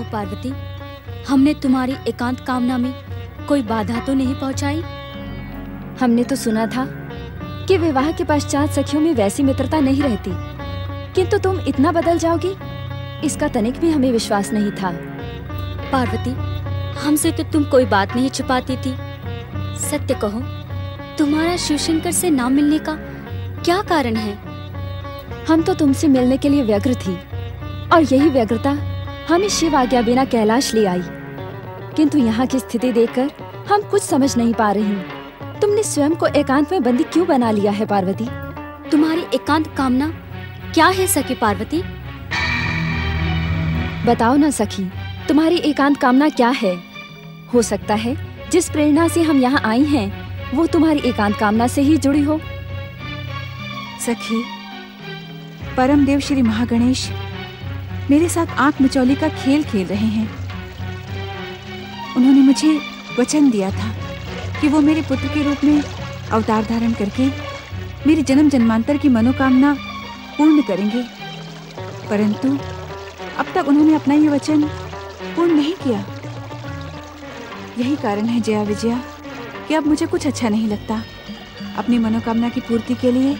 पार्वती, हमने तुम्हारी एकांत कामना में कोई बाधा तो नहीं पहुंचाई? हमने तो सुना था कि विवाह के पश्चात सखियों में वैसी मित्रता नहीं रहती, किंतु तुम इतना बदल जाओगी, इसका तनिक भी हमें विश्वास नहीं था। पार्वती, हमसे तो तुम कोई बात नहीं छिपाती थी। सत्य कहो, तुम्हारा शिवशंकर से ना मिलने का क्या कारण है? हम तो तुमसे मिलने के लिए व्यग्र थी, और यही व्यग्रता हमें शिव आज्ञा बिना कैलाश ले आई। किंतु यहाँ की स्थिति देखकर हम कुछ समझ नहीं पा रही। तुमने स्वयं को एकांत में बंदी क्यों बना लिया है पार्वती? तुम्हारी एकांत कामना क्या है सखी पार्वती? बताओ ना सखी, तुम्हारी एकांत कामना क्या है? हो सकता है जिस प्रेरणा से हम यहाँ आई हैं, वो तुम्हारी एकांत कामना से ही जुड़ी हो। सखी, परम देव श्री महागणेश मेरे साथ आंख मिचौली का खेल खेल रहे हैं। उन्होंने मुझे वचन दिया था कि वो मेरे पुत्र के रूप में अवतार धारण करके मेरी जन्म जन्मांतर की मनोकामना पूर्ण करेंगे, परंतु अब तक उन्होंने अपना ये वचन पूर्ण नहीं किया। यही कारण है जया विजया कि अब मुझे कुछ अच्छा नहीं लगता। अपनी मनोकामना की पूर्ति के लिए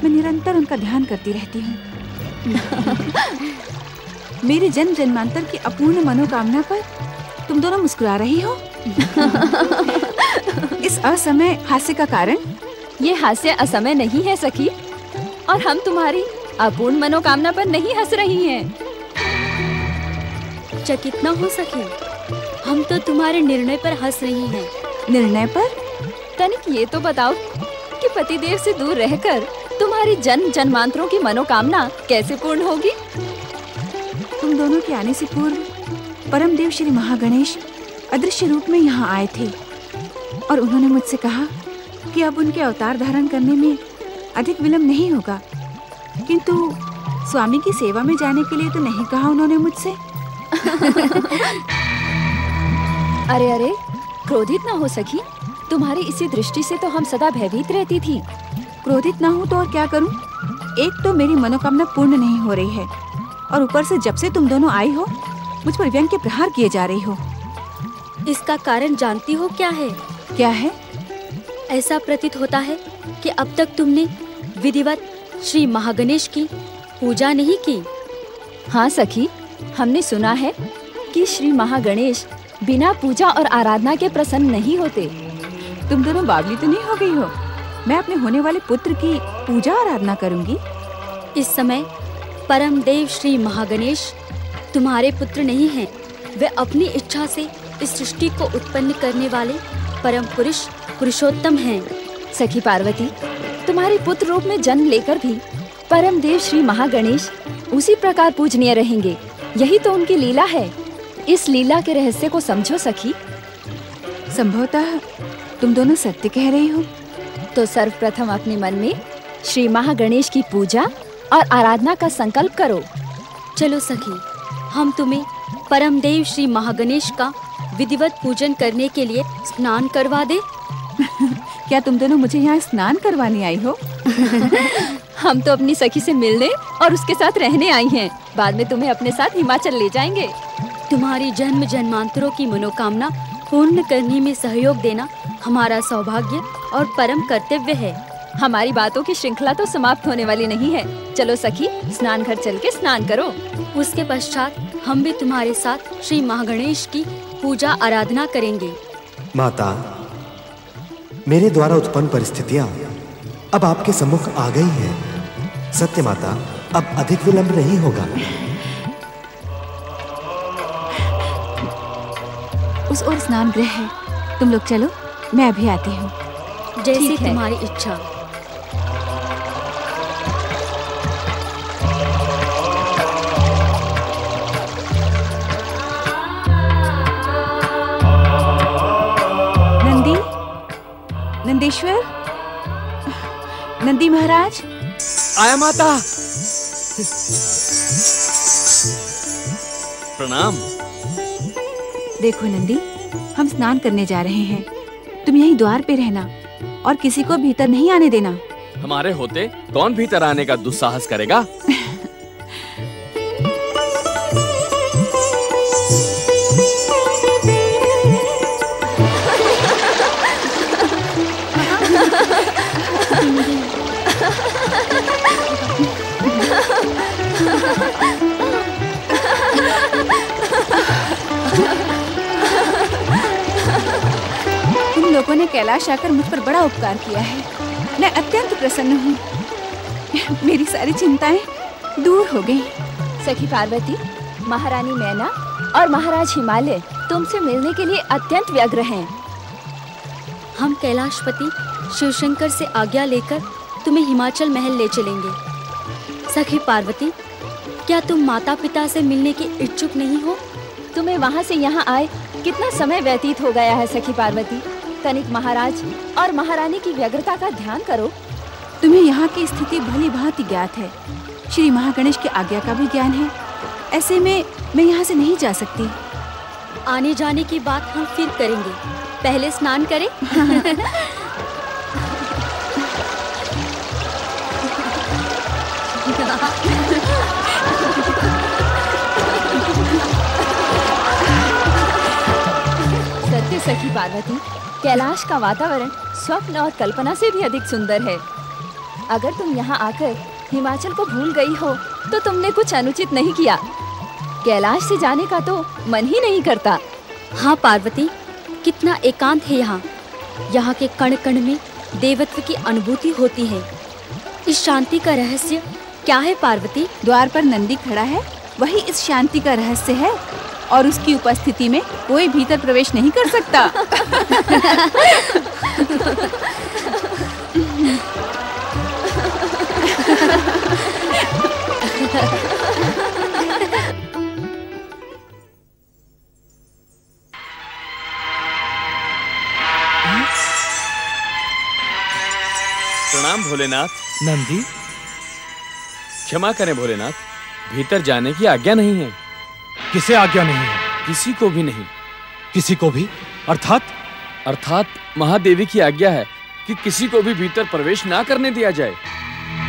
मैं निरंतर उनका ध्यान करती रहती हूँ। मेरी जन्म जन्मांतर की अपूर्ण मनोकामना पर तुम दोनों मुस्कुरा रही हो। इस असमय हास्य का कारण? ये हास्य असमय नहीं है सखी, और हम तुम्हारी अपूर्ण मनोकामना पर नहीं हंस रही हैं। चकित न हो सके, हम तो तुम्हारे निर्णय पर हंस रही हैं। निर्णय पर? तनिक ये तो बताओ कि पतिदेव से दूर रहकर तुम्हारी जन्म जन्मांतरों की मनोकामना कैसे पूर्ण होगी? तुम दोनों के आने से पूर्व परम देव श्री महागणेश अदृश्य रूप में यहाँ आए थे, और उन्होंने मुझसे कहा कि अब उनके अवतार धारण करने में अधिक विलंब नहीं होगा। किंतु स्वामी की सेवा में जाने के लिए तो नहीं कहा उन्होंने मुझसे। अरे अरे, क्रोधित ना हो सखी, तुम्हारी इसी दृष्टि से तो हम सदा भयभीत रहती थी। क्रोधित ना हूँ तो और क्या करूँ? एक तो मेरी मनोकामना पूर्ण नहीं हो रही है, और ऊपर से जब से तुम दोनों आई हो मुझ पर व्यंग के प्रहार किए जा रही हो। इसका कारण जानती हो क्या है? क्या है? ऐसा प्रतीत होता है कि अब तक तुमने विधिवत श्री महागणेश की पूजा नहीं की। हाँ सखी, हमने सुना है कि श्री महागणेश बिना पूजा और आराधना के प्रसन्न नहीं होते। तुम दोनों बावली तो नहीं हो गई हो? मैं अपने होने वाले पुत्र की पूजा आराधना करूंगी। इस समय परम देव श्री महागणेश तुम्हारे पुत्र नहीं हैं। वे अपनी इच्छा से इस सृष्टि को उत्पन्न करने वाले परम पुरुष पुरुषोत्तम हैं। सखी पार्वती, तुम्हारे पुत्र रूप में जन्म लेकर भी परम देव श्री महागणेश उसी प्रकार पूजनीय रहेंगे। यही तो उनकी लीला है। इस लीला के रहस्य को समझो सखी। संभवतः तुम दोनों सत्य कह रही हो। तो सर्वप्रथम अपने मन में श्री महागणेश की पूजा और आराधना का संकल्प करो। चलो सखी, हम तुम्हें परम देव श्री महागणेश का विधिवत पूजन करने के लिए स्नान करवा दे। क्या तुम दोनों मुझे यहाँ स्नान करवाने आई हो? हम तो अपनी सखी से मिलने और उसके साथ रहने आई हैं। बाद में तुम्हें अपने साथ हिमाचल ले जाएंगे। तुम्हारी जन्म जन्मांतरों की मनोकामना पूर्ण करने में सहयोग देना हमारा सौभाग्य और परम कर्तव्य है। हमारी बातों की श्रृंखला तो समाप्त होने वाली नहीं है। चलो सखी, स्नान घर चल के स्नान करो। उसके पश्चात हम भी तुम्हारे साथ श्री महागणेश की पूजा आराधना करेंगे। माता, मेरे द्वारा उत्पन्न परिस्थितियां अब आपके सम्मुख आ गई हैं। सत्य माता, अब अधिक विलंब नहीं होगा। उस ओर स्नान गृह है, तुम लोग चलो, मैं अभी आती हूँ। जैसी तुम्हारी इच्छा। नंदी, नंदीश्वर, नंदी महाराज। आया माता। प्रणाम। देखो नंदी, हम स्नान करने जा रहे हैं। तुम यहीं द्वार पे रहना और किसी को भीतर नहीं आने देना। हमारे होते कौन भीतर आने का दुस्साहस करेगा? लोगों ने कैलाश आकर मुझ पर बड़ा उपकार किया है। मैं अत्यंत प्रसन्न हूँ। मेरी सारी चिंताएं दूर हो गई। सखी पार्वती, महारानी मैना और महाराज हिमालय तुमसे मिलने के लिए अत्यंत व्यग्र हैं। हम कैलाशपति शिवशंकर से आज्ञा लेकर तुम्हें हिमाचल महल ले चलेंगे। सखी पार्वती, क्या तुम माता पिता से मिलने के इच्छुक नहीं हो? तुम्हें वहाँ से यहाँ आए कितना समय व्यतीत हो गया है सखी पार्वती। तनिक महाराज और महारानी की व्यग्रता का ध्यान करो। तुम्हें यहाँ की स्थिति भली भांति ज्ञात है। श्री महागणेश की आज्ञा का भी ज्ञान है। ऐसे में मैं यहाँ से नहीं जा सकती। आने जाने की बात हम फिर करेंगे, पहले स्नान करें। सत्य सखी पार्वती, कैलाश का वातावरण स्वप्न और कल्पना से भी अधिक सुंदर है। अगर तुम यहाँ आकर हिमाचल को भूल गई हो तो तुमने कुछ अनुचित नहीं किया। कैलाश से जाने का तो मन ही नहीं करता। हाँ पार्वती, कितना एकांत है यहाँ। यहाँ के कण कण में देवत्व की अनुभूति होती है। इस शांति का रहस्य क्या है पार्वती? द्वार पर नंदी खड़ा है, वही इस शांति का रहस्य है। और उसकी उपस्थिति में कोई भीतर प्रवेश नहीं कर सकता। प्रणाम भोलेनाथ। नंदी, क्षमा करें भोलेनाथ, भीतर जाने की आज्ञा नहीं है। किसे आज्ञा नहीं है? किसी को भी नहीं। किसी को भी? अर्थात महादेवी की आज्ञा है कि किसी को भी भीतर प्रवेश ना करने दिया जाए।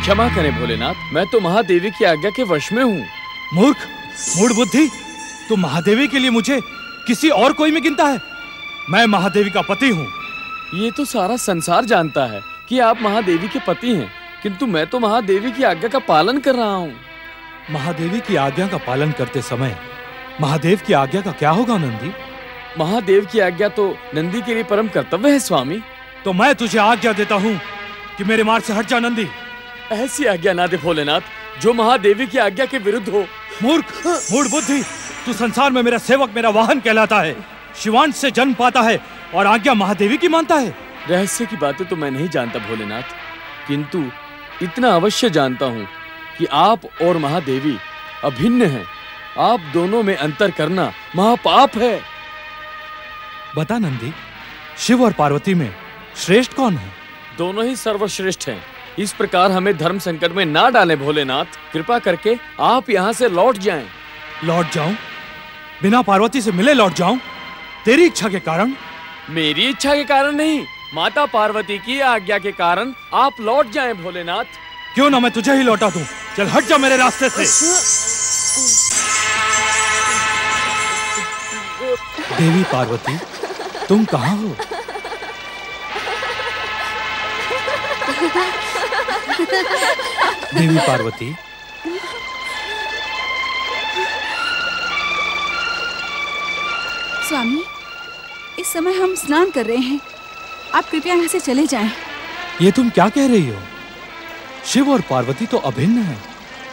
क्षमा करें भोलेनाथ, मैं तो महादेवी की आज्ञा के वश में हूँ। मूर्ख, मूढ़ बुद्धि, तू महादेवी के लिए मुझे किसी और कोई में गिनता है? मैं महादेवी का पति हूँ। ये तो सारा संसार जानता है कि आप महादेवी के पति हैं, किंतु मैं तो महादेवी की आज्ञा का पालन कर रहा हूँ। महादेवी की आज्ञा का पालन करते समय महादेव की आज्ञा का क्या होगा नंदी? महादेव की आज्ञा तो नंदी के लिए परम कर्तव्य है स्वामी। तो मैं तुझे आज्ञा देता हूँ कि मेरे मार्ग से हट जा नंदी। ऐसी आज्ञा ना दे भोलेनाथ जो महादेवी की आज्ञा के विरुद्ध हो। मूर्ख, मूढ़ बुद्धि, तू संसार में मेरा सेवक, मेरा वाहन कहलाता है। शिवांश से जन्म पाता है और आज्ञा महादेवी की मानता है। रहस्य की बातें तो मैं नहीं जानता भोलेनाथ, किंतु इतना अवश्य जानता हूँ कि आप और महादेवी अभिन्न हैं। आप दोनों में अंतर करना महापाप है। बता नंदी, शिव और पार्वती में श्रेष्ठ कौन है? दोनों ही सर्वश्रेष्ठ हैं। इस प्रकार हमें धर्म संकट में ना डालें भोलेनाथ। कृपा करके आप यहाँ से लौट जाएं। लौट जाऊं? बिना पार्वती से मिले लौट जाऊं? तेरी इच्छा के कारण? मेरी इच्छा के कारण नहीं, माता पार्वती की आज्ञा के कारण आप लौट जाएं भोलेनाथ। क्यों ना मैं तुझे ही लौटा दूं। चल हट जा मेरे रास्ते से। देवी पार्वती, तुम कहाँ हो? देवी पार्वती, स्वामी, इस समय हम स्नान कर रहे हैं। आप कृपया यहाँ से चले जाएं। ये तुम क्या कह रही हो? शिव और पार्वती तो अभिन्न हैं,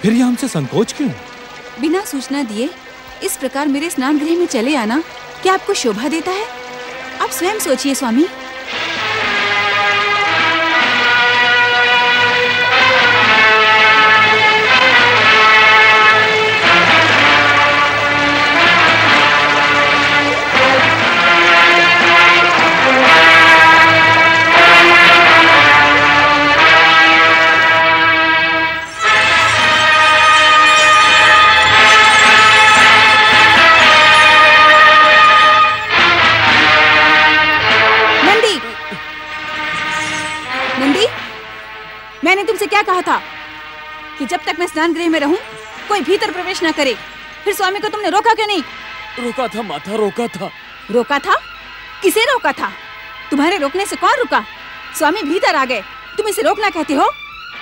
फिर ये हमसे संकोच क्यों? बिना सूचना दिए इस प्रकार मेरे स्नान गृह में चले आना क्या आपको शोभा देता है? आप स्वयं सोचिए स्वामी। मैंने तुमसे क्या कहा था कि जब तक मैं स्नान गृह में रहूं कोई भीतर प्रवेश न करे। फिर स्वामी को तुमने रोका क्यों नहीं? रोका था माता, रोका था। रोका था? किसे रोका था? तुम्हारे रोकने से कौन रुका? स्वामी भीतर आ गए, तुम इसे रोकना कहते हो?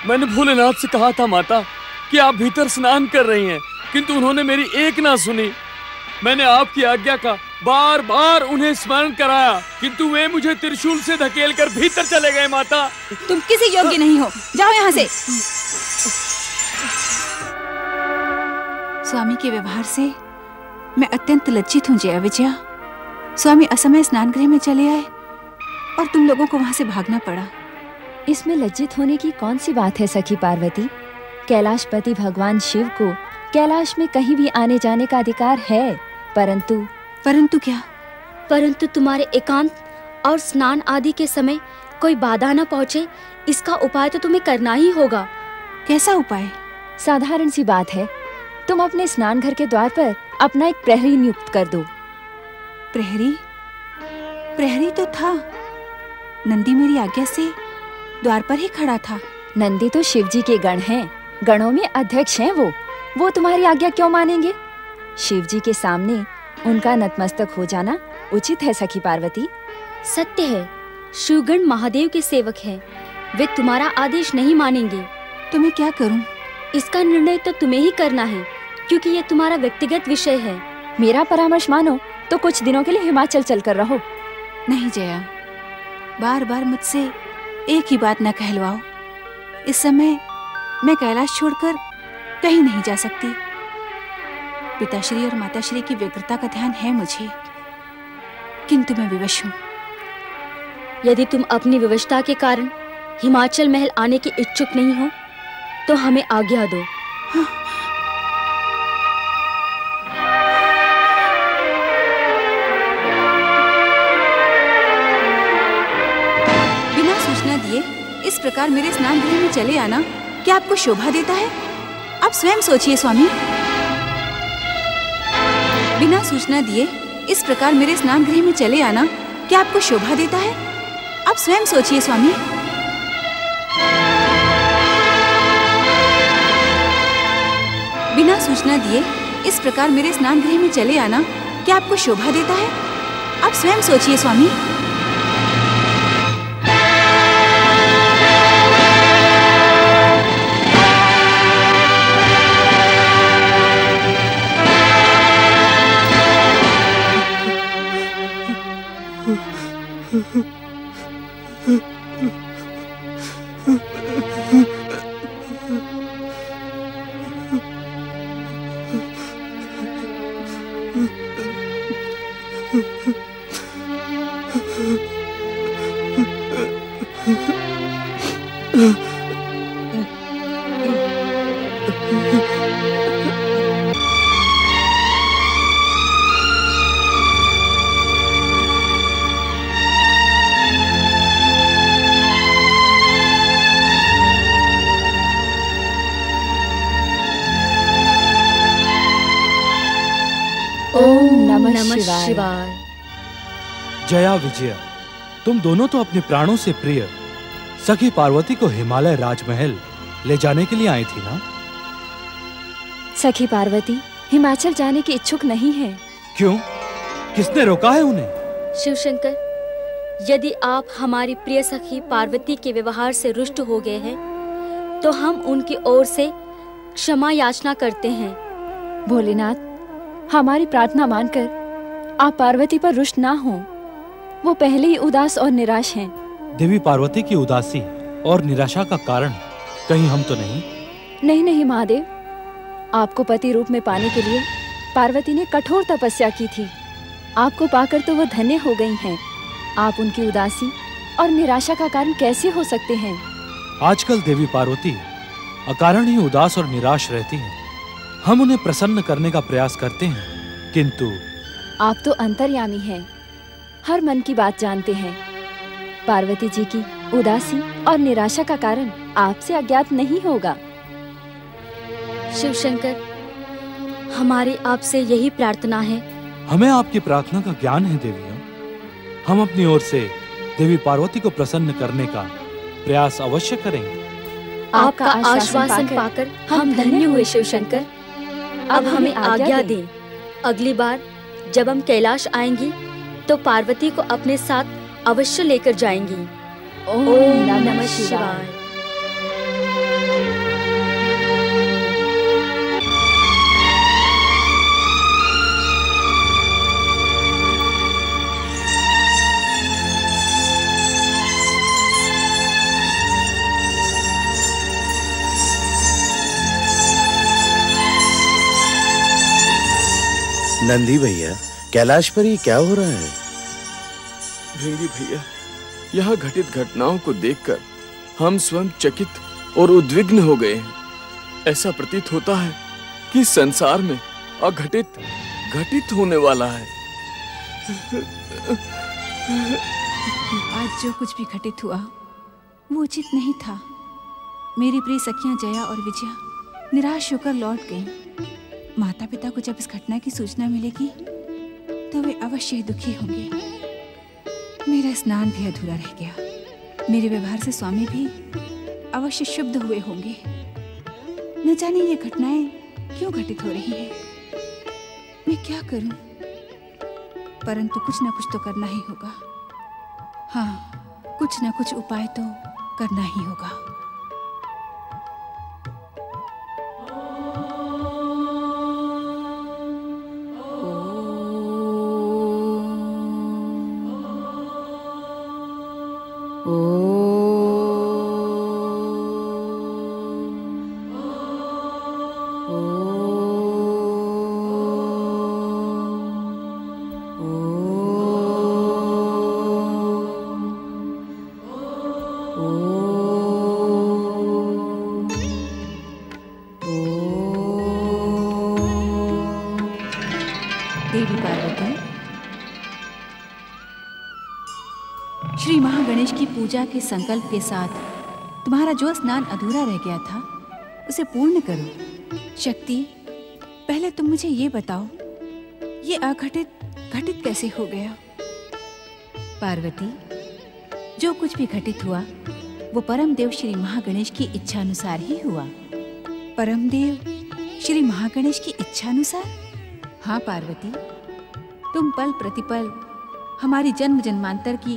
मैंने भोलेनाथ से कहा था माता कि आप भीतर स्नान कर रही हैं, किंतु उन्होंने मेरी एक ना सुनी। मैंने आपकी आज्ञा का बार बार उन्हें स्मरण कराया, किंतु वे मुझे त्रिशूल से धकेलकर भीतर चले गए। माता, तुम किसी योग्य नहीं हो, जाओ यहाँ से। स्वामी के व्यवहार से मैं अत्यंत लज्जित हूँ जया विजया। स्वामी असमय स्नान गृह में चले आए और तुम लोगों को वहां से भागना पड़ा। इसमें लज्जित होने की कौन सी बात है सखी पार्वती? कैलाशपति भगवान शिव को कैलाश में कहीं भी आने जाने का अधिकार है, परंतु क्या? परंतु तुम्हारे एकांत और स्नान आदि के समय कोई बाधा न पहुँचे, इसका उपाय तो तुम्हें करना ही होगा। कैसा उपाय? साधारण सी बात है, तुम अपने स्नान घर के द्वार पर अपना एक प्रहरी नियुक्त कर दो। प्रहरी? प्रहरी तो था, नंदी मेरी आज्ञा से द्वार पर ही खड़ा था। नंदी तो शिवजी के गण हैं, गणों में अध्यक्ष हैं वो तुम्हारी आज्ञा क्यों मानेंगे? शिवजी के सामने उनका नतमस्तक हो जाना उचित है सखी पार्वती। सत्य है, शिवगण महादेव के सेवक हैं, वे तुम्हारा आदेश नहीं मानेंगे। तो मैं क्या करूं? इसका निर्णय तो तुम्हें ही करना है, क्योंकि ये तुम्हारा व्यक्तिगत विषय है। मेरा परामर्श मानो तो कुछ दिनों के लिए हिमाचल चलकर रहो। नहीं जया, बार बार मुझसे एक ही बात न कहलवाओ। इस समय मैं कैलाश छोड़कर कहीं नहीं जा सकती। पिताश्री और माताश्री की व्यग्रता का ध्यान है मुझे, किंतु मैं विवश हूँ। यदि तुम अपनी विवशता के कारण हिमाचल महल आने की इच्छुक नहीं हो, तो हमें आज्ञा दो। बिना सूचना दिए इस प्रकार मेरे स्नान गृह में चले आना क्या आपको शोभा देता है? आप स्वयं सोचिए स्वामी। बिना सूचना दिए इस प्रकार मेरे स्नान गृह में चले आना क्या आपको शोभा देता है? आप स्वयं सोचिए स्वामी। बिना सूचना दिए इस प्रकार मेरे स्नान गृह में चले आना क्या आपको शोभा देता है? आप स्वयं सोचिए स्वामी। नमः शिवाय। जया विजया, तुम दोनों तो अपने प्राणों से प्रिय सखी पार्वती को हिमालय राजमहल ले जाने के लिए आई थी ना? सखी पार्वती हिमाचल जाने की इच्छुक नहीं है। क्यों? किसने रोका है उन्हें? शिवशंकर, यदि आप हमारी प्रिय सखी पार्वती के व्यवहार से रुष्ट हो गए हैं, तो हम उनकी ओर से क्षमा याचना करते हैं। भोलेनाथ, हमारी प्रार्थना मानकर आप पार्वती पर रुष्ट ना हो। वो पहले ही उदास और निराश हैं। देवी पार्वती की उदासी और निराशा का कारण कहीं हम तो नहीं? नहीं महादेव, आपको पति रूप में पाने के लिए पार्वती ने कठोर तपस्या की थी। आपको पाकर तो वो धन्य हो गई हैं। आप उनकी उदासी और निराशा का कारण कैसे हो सकते हैं? आजकल देवी पार्वती अकारण ही उदास और निराश रहती हैं। हम उन्हें प्रसन्न करने का प्रयास करते हैं, किंतु आप तो अंतर्यामी हैं, हर मन की बात जानते हैं। पार्वती जी की उदासी और निराशा का कारण आपसे अज्ञात नहीं होगा। शिवशंकर, हमारी आपसे यही प्रार्थना है। हमें आपकी प्रार्थना का ज्ञान है देवियों। हम अपनी ओर से देवी पार्वती को प्रसन्न करने का प्रयास अवश्य करेंगे। आपका आश्वासन पाकर हम धन्य हुए शिवशंकर। अब हमें आज्ञा दें। अगली बार जब हम कैलाश आएंगी तो पार्वती को अपने साथ अवश्य लेकर जाएंगी। ओम नमः शिवाय। नंदी भैया, कैलाश पर ये क्या हो रहा है? भृंगी भैया, यहाँ घटित घटनाओं को देखकर हम स्वयं चकित और उद्विग्न हो गए हैं। ऐसा प्रतीत होता है कि संसार में अघटित घटित होने वाला है। आज जो कुछ भी घटित हुआ वो उचित नहीं था। मेरी प्रिय सखियां जया और विजया निराश होकर लौट गईं। माता पिता को जब इस घटना की सूचना मिलेगी तो वे अवश्य ही दुखी होंगे। मेरा स्नान भी अधूरा रह गया। मेरे व्यवहार से स्वामी भी अवश्य शुद्ध हुए होंगे। न जाने ये घटनाएं क्यों घटित हो रही हैं। मैं क्या करूं? परंतु कुछ न कुछ तो करना ही होगा। हाँ, कुछ न कुछ उपाय तो करना ही होगा। देवी पार्वती, श्री महागणेश की पूजा के संकल्प के साथ तुम्हारा जो स्नान अधूरा रह गया था उसे पूर्ण करो। शक्ति, पहले तुम मुझे ये बताओ, ये अघटित घटित कैसे हो गया? पार्वती, जो कुछ भी घटित हुआ वो परमदेव श्री महागणेश की इच्छानुसार ही हुआ। परमदेव श्री महागणेश की इच्छानुसार? हाँ पार्वती, तुम पल प्रतिपल हमारी जन्म जन्मांतर की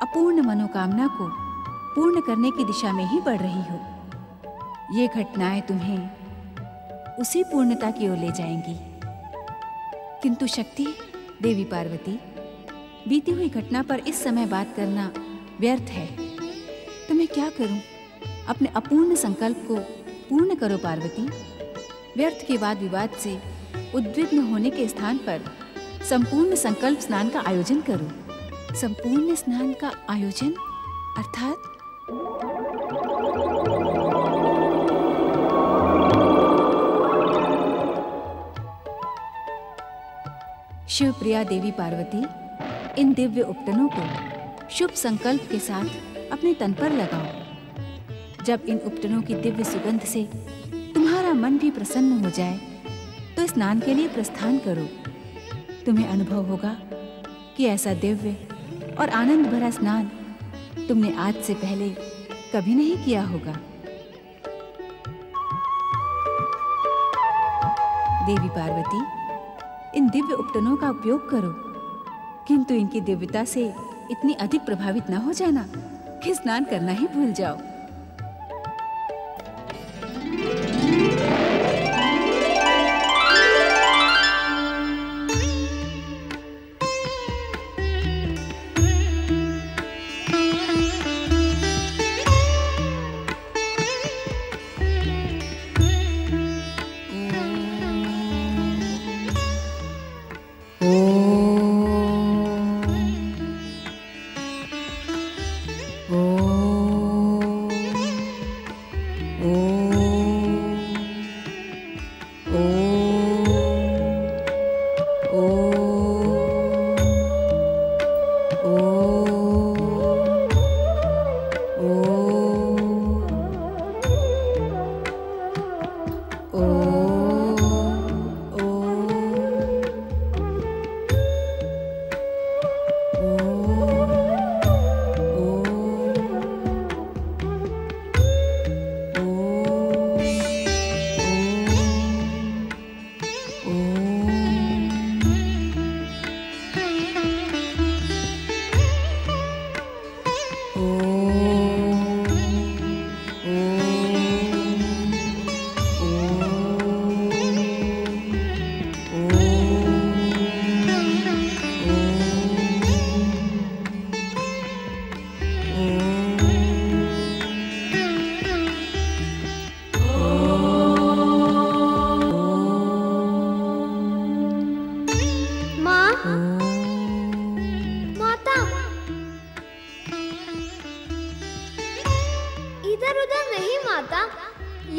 अपूर्ण मनोकामना को पूर्ण करने की दिशा में ही बढ़ रही हो। ये घटनाएं तुम्हें उसी पूर्णता की ओर ले जाएंगी। किंतु शक्ति, देवी पार्वती, बीती हुई घटना पर इस समय बात करना व्यर्थ है। तो मैं क्या करूं? अपने अपूर्ण संकल्प को पूर्ण करो पार्वती। व्यर्थ के वाद विवाद से उद्विग्न होने के स्थान पर संपूर्ण संकल्प स्नान का आयोजन करो। संपूर्ण स्नान का आयोजन अर्थात? शिवप्रिया देवी पार्वती, इन दिव्य उपटनों को शुभ संकल्प के साथ अपने तन पर लगाओ। जब इन उपटनों की दिव्य सुगंध से तुम्हारा मन भी प्रसन्न हो जाए तो स्नान के लिए प्रस्थान करो। तुम्हें अनुभव होगा कि ऐसा दिव्य और आनंद भरा स्नान तुमने आज से पहले कभी नहीं किया होगा। देवी पार्वती, इन दिव्य उपटनों का उपयोग करो, किंतु इनकी दिव्यता से इतनी अधिक प्रभावित न हो जाना कि स्नान करना ही भूल जाओ।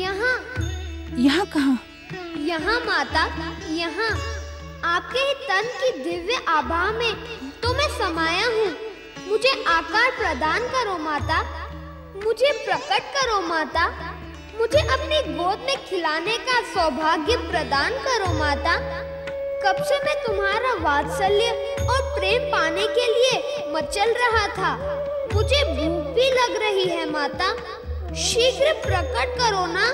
यहाँ। यहाँ कहाँ? यहाँ माता, यहाँ। आपके ही तन की दिव्य आभा में तो मैं समाया हूँ। मुझे आकार प्रदान करो माता, मुझे प्रकट करो माता, मुझे अपनी गोद में खिलाने का सौभाग्य प्रदान करो माता। कब से मैं तुम्हारा वात्सल्य और प्रेम पाने के लिए मचल रहा था। मुझे भूख भी लग रही है माता, शीघ्र प्रकट करो ना।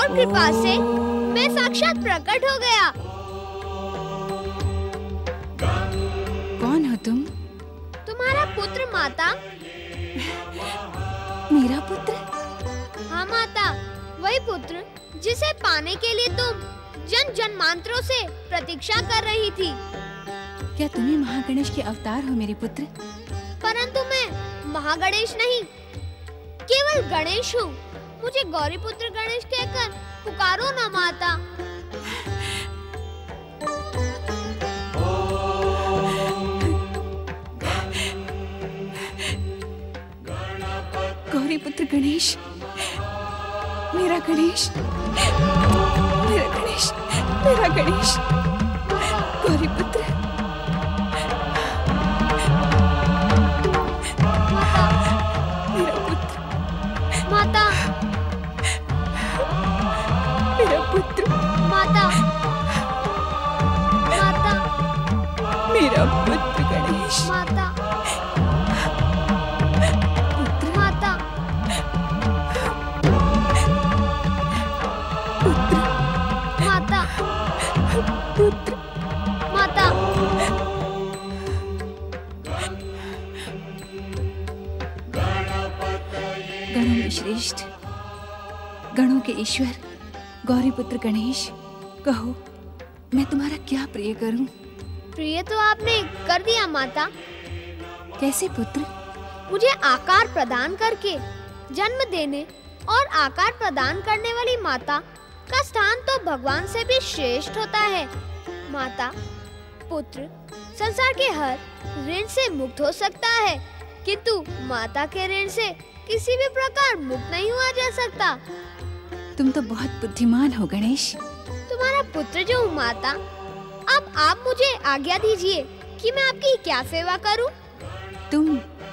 कृपा से मैं साक्षात प्रकट हो गया। कौन हो तुम? तुम्हारा पुत्र माता। मेरा पुत्र? हाँ माता, वही पुत्र जिसे पाने के लिए तुम जन जन्मांतरों से प्रतीक्षा कर रही थी। क्या तुम्ही महागणेश के अवतार हो मेरे पुत्र? परंतु मैं महागणेश नहीं, केवल गणेश हूँ। मुझे गौरी पुत्र गणेश कहकर पुकारो ना माता। गौरी पुत्र गणेश, मेरा गणेश, मेरा गणेश, मेरा गणेश, गौरी पुत्र। मेरा पुत्र, माता, मेरा पुत्र, माता, माता, मेरा पुत्र गणेश, माता, माता, पुत्र, माता, पुत्र, माता। गणों में श्रेष्ठ, गणों के ईश्वर, गौरी पुत्र गणेश, कहो मैं तुम्हारा क्या प्रिय करूं? प्रिय तो आपने कर दिया माता। कैसे पुत्र? मुझे आकार प्रदान करके जन्म देने और आकार प्रदान करने वाली माता का स्थान तो भगवान से भी श्रेष्ठ होता है। माता, पुत्र संसार के हर ऋण से मुक्त हो सकता है, किंतु माता के ऋण से किसी भी प्रकार मुक्त नहीं हुआ जा सकता। तुम तो बहुत बुद्धिमान हो गणेश। तुम्हारा पुत्र जो हूँ माता, अब आप मुझे आज्ञा दीजिए कि मैं आपकी क्या सेवा करूं? तुम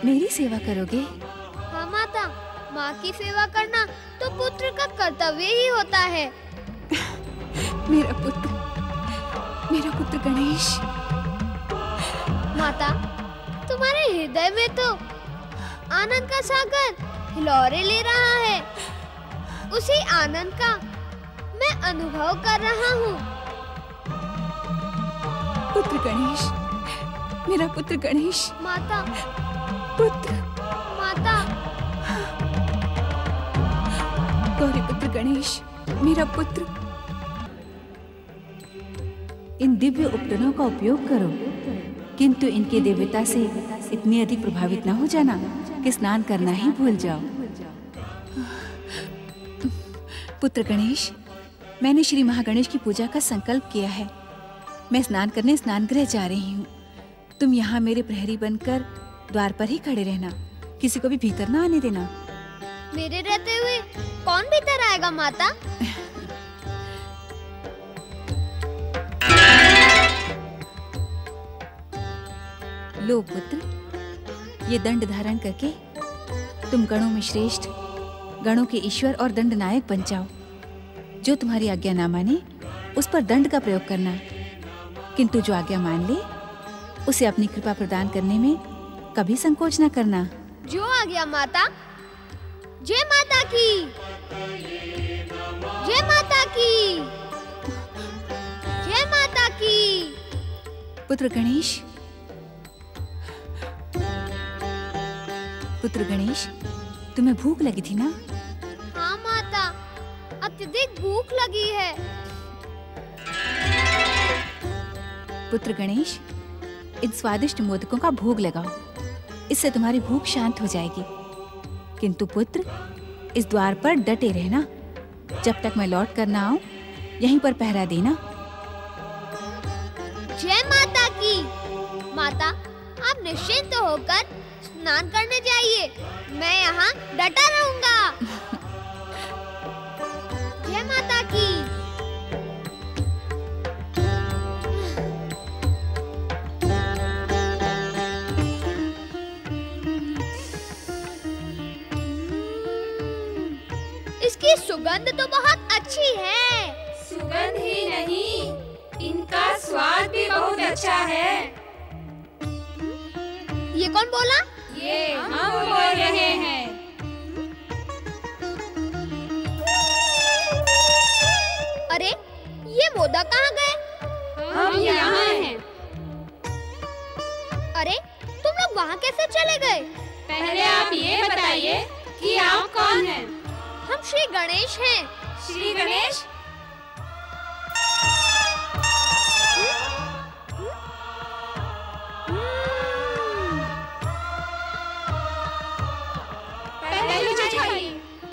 मेरी सेवा करोगे? हाँ माता, माँ की सेवा करना तो पुत्र का कर्तव्य ही होता है। मेरा पुत्र गणेश। माता, तुम्हारे हृदय में तो आनंद का सागर हिलोरे ले रहा है। उसी आनंद का मैं अनुभव कर रहा हूँ। पुत्र गणेश, मेरा पुत्र गणेश। माता, पुत्र। माता, गौरी पुत्र गणेश, मेरा पुत्र। इन दिव्य उपटनों का उपयोग करो, किंतु इनकी दिव्यता से इतनी अधिक प्रभावित न हो जाना कि स्नान करना ही भूल जाओ। पुत्र गणेश, मैंने श्री महागणेश की पूजा का संकल्प किया है। मैं स्नान करने स्नानगृह जा रही हूँ। तुम यहाँ मेरे प्रहरी बनकर द्वार पर ही खड़े रहना, किसी को भी भीतर ना आने देना। मेरे रहते हुए कौन भीतर आएगा माता? लो पुत्र, ये दंड धारण करके तुम गणों में श्रेष्ठ, गणों के ईश्वर और दंड नायक बन जाओ। जो तुम्हारी आज्ञा ना माने उस पर दंड का प्रयोग करना, किंतु जो आज्ञा मान ले उसे अपनी कृपा प्रदान करने में कभी संकोच न करना। जो आज्ञा माता। जय माता की, जय माता की, जय माता की। पुत्र गणेश, पुत्र गणेश, तुम्हें भूख लगी थी ना? हाँ माता, अत्यधिक भूख लगी है। पुत्र गणेश, इन स्वादिष्ट मोदकों का भोग लगाओ, इससे तुम्हारी भूख शांत हो जाएगी। किंतु पुत्र, इस द्वार पर डटे रहना। जब तक मैं लौट कर ना आऊं, यहीं पर पहरा देना। जय माता की। माता, आप निश्चिंत होकर स्नान करने जाइए, मैं यहाँ डटा रहूंगा। जय माता की। इसकी सुगंध तो बहुत अच्छी है। सुगंध ही नहीं, इनका स्वाद भी बहुत अच्छा है। ये कौन बोला? ये हम बोल रहे हैं। अरे, ये मोदक कहाँ गए? हम यहाँ हैं। अरे, तुम लोग वहाँ कैसे चले गए? पहले आप ये बताइए कि आप कौन हैं? हम श्री गणेश हैं। श्री गणेश?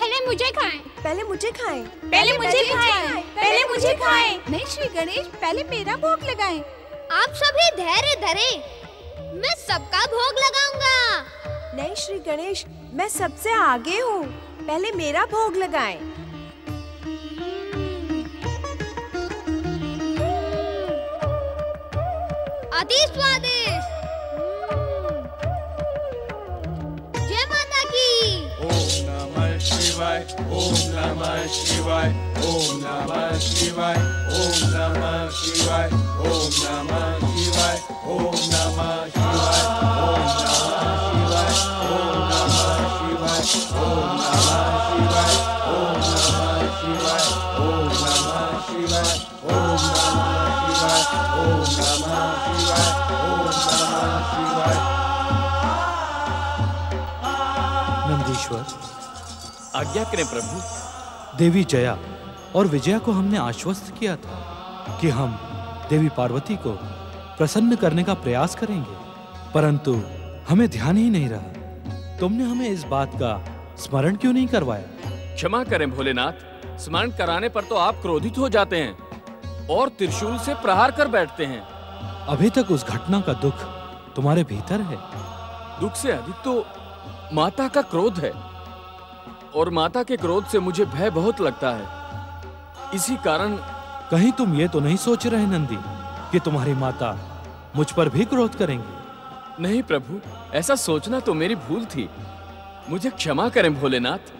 पहले मुझे खाएं। पहले मुझे खाएं। पहले मुझे खाएं। पहले मुझे खाएं। नहीं श्री गणेश, पहले मेरा भोग लगाएं। आप सभी धैर्य धरें, मैं सबका भोग लगाऊंगा। नहीं श्री गणेश, मैं सबसे आगे हूँ, पहले मेरा भोग लगाएं। अति स्वादिष्ट। जय माता की। ओम नमः शिवाय, ओम नमः शिवाय, ओम नमः शिवाय, ओम नमः शिवाय, ओम नमः शिवाय, ओम नमः शिवाय, ओम नमः शिवाय, ओम नमः शिवाय, ओम नमः शिवाय, ओम नमः शिवाय, ओम नमः शिवाय, ओम नमः शिवाय, ओम नमः शिवाय, ओम नमः शिवाय। नंदीश्वर, आज्ञा करें प्रभु। देवी जया और विजया को हमने आश्वस्त किया था कि हम देवी पार्वती को प्रसन्न करने का प्रयास करेंगे, परंतु हमें ध्यान ही नहीं रहा। तुमने हमें इस बात का स्मरण क्यों नहीं करवाया? क्षमा करें भोलेनाथ, स्मरण कराने पर तो आप क्रोधित हो जाते हैं और त्रिशूल से प्रहार कर बैठते हैं। अभी तक उस घटना का दुख तुम्हारे भीतर है, दुख से अधिक तो माता का क्रोध है, और माता के क्रोध से मुझे भय बहुत लगता है। इसी कारण कहीं तुम ये तो नहीं सोच रहे नंदी कि तुम्हारी माता मुझ पर भी क्रोध करेंगी? नहीं प्रभु, ऐसा सोचना तो मेरी भूल थी। मुझे क्षमा करें भोलेनाथ।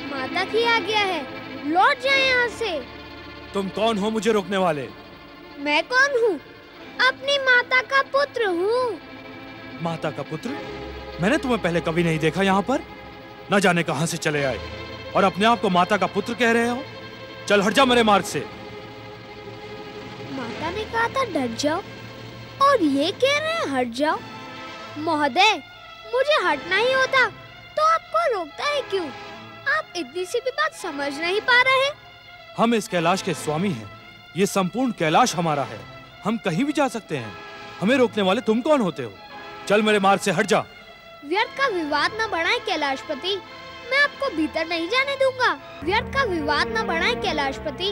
माता की आज्ञा है, लौट जाए यहाँ से। तुम कौन हो मुझे रोकने वाले? मैं कौन हूँ? अपनी माता का पुत्र हूँ। माता का पुत्र? मैंने तुम्हें पहले कभी नहीं देखा यहाँ पर। न जाने कहाँ से चले आए और अपने आप को माता का पुत्र कह रहे हो। चल हट जा मेरे मार्ग से। माता ने कहा था डट जाओ और ये कह रहे हैं हट जाओ। महोदय, मुझे हटना ही होता तो आपको रोकता है क्यों? आप इतनी सी भी बात समझ नहीं पा रहे। हम इस कैलाश के स्वामी हैं। ये संपूर्ण कैलाश हमारा है। हम कहीं भी जा सकते हैं। हमें रोकने वाले तुम कौन होते हो? चल मेरे मार्ग से हट जा। व्यर्थ का विवाद न बढ़ाएं कैलाशपति, मैं आपको भीतर नहीं जाने दूंगा। व्यर्थ का विवाद न बढ़ाएं कैलाशपति,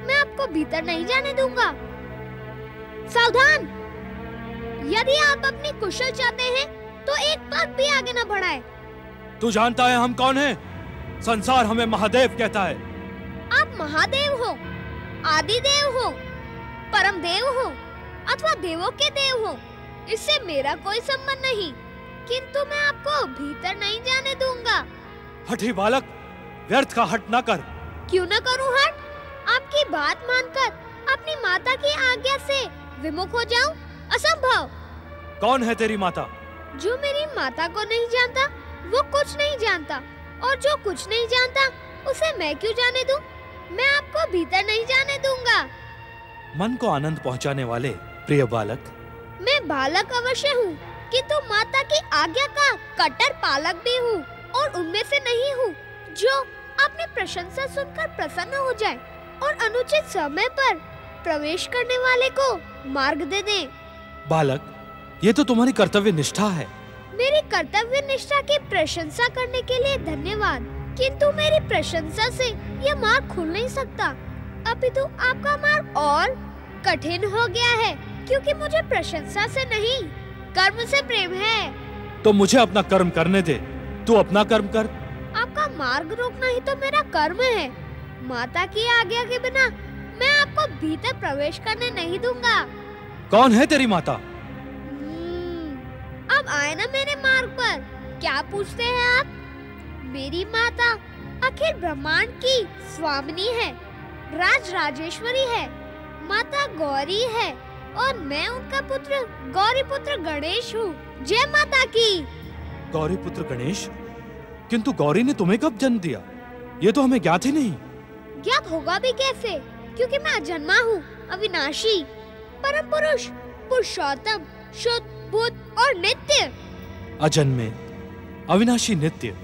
मैं आपको भीतर नहीं जाने दूंगा। सावधान! यदि आप अपनी कुशल चाहते हैं तो एक पग भी आगे न बढ़ाएं। तू जानता है हम कौन हैं? संसार हमें महादेव कहता है। आप महादेव हो, आदिदेव हो, परम देव हो अथवा देवों के देव हो, इससे मेरा कोई संबंध नहीं, किंतु मैं आपको भीतर नहीं जाने दूंगा। हठी बालक, व्यर्थ का हट न कर। क्यों न करूं हट? आपकी बात मानकर अपनी माता की आज्ञा से विमुख हो जाऊं? असंभव। कौन है तेरी माता? जो मेरी माता को नहीं जानता वो कुछ नहीं जानता, और जो कुछ नहीं जानता उसे मैं क्यों जाने दूं? मैं आपको भीतर नहीं जाने दूंगा। मन को आनंद पहुंचाने वाले प्रिय बालक। मैं बालक अवश्य हूँ, किंतु माता की आज्ञा का कट्टर पालक भी हूँ, और उनमें से नहीं हूँ जो अपनी प्रशंसा सुनकर प्रसन्न हो जाए और अनुचित समय पर प्रवेश करने वाले को मार्ग दे दे। बालक, ये तो तुम्हारी कर्तव्य निष्ठा है। मेरी कर्तव्य निष्ठा की प्रशंसा करने के लिए धन्यवाद, किंतु मेरी प्रशंसा से यह मार्ग खुल नहीं सकता, अपितु आपका मार्ग और कठिन हो गया है, क्योंकि मुझे प्रशंसा से नहीं कर्म से प्रेम है। तो मुझे अपना कर्म करने दे। तू अपना कर्म कर। आपका मार्ग रोकना ही तो मेरा कर्म है। माता की आज्ञा के बिना मैं आपको भीतर प्रवेश करने नहीं दूंगा। कौन है तेरी माता? अब आए ना मेरे मार्ग पर। क्या पूछते हैं आप? मेरी माता अखिल ब्रह्मांड की स्वामिनी है, राज राजेश्वरी है, माता गौरी है, और मैं उनका पुत्र गौरी पुत्र गणेश हूँ। जय माता की। गौरी पुत्र गणेश? किंतु गौरी ने तुम्हें कब जन्म दिया? ये तो हमें ज्ञात ही नहीं। ज्ञात होगा भी कैसे, क्योंकि मैं अजन्मा हूँ, अविनाशी, परम पुरुष, पुरुषोत्तम, शुद्ध, बुद्ध और नित्य। अजन्मे, अविनाशी, नित्य,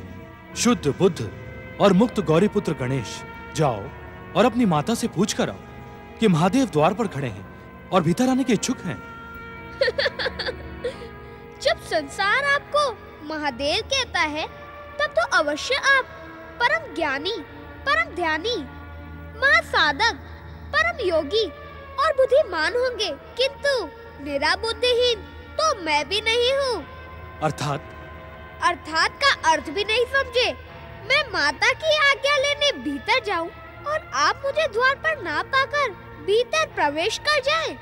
शुद्ध, बुद्ध और मुक्त गौरी पुत्र गणेश, जाओ और अपनी माता से पूछ कर आओ कि महादेव द्वार पर खड़े हैं और भीतर आने के इच्छुक हैं। जब संसार आपको महादेव कहता है, तब तो अवश्य आप परम ज्ञानी, परम ध्यानी, महासाधक, परम योगी और बुद्धिमान होंगे, किंतु मेरा बुद्धिहीन तो मैं भी नहीं हूँ। अर्थात का अर्थ भी नहीं समझे। मैं माता की आज्ञा लेने भीतर जाऊँ और आप मुझे द्वार पर ना पाकर भीतर प्रवेश कर जाएं।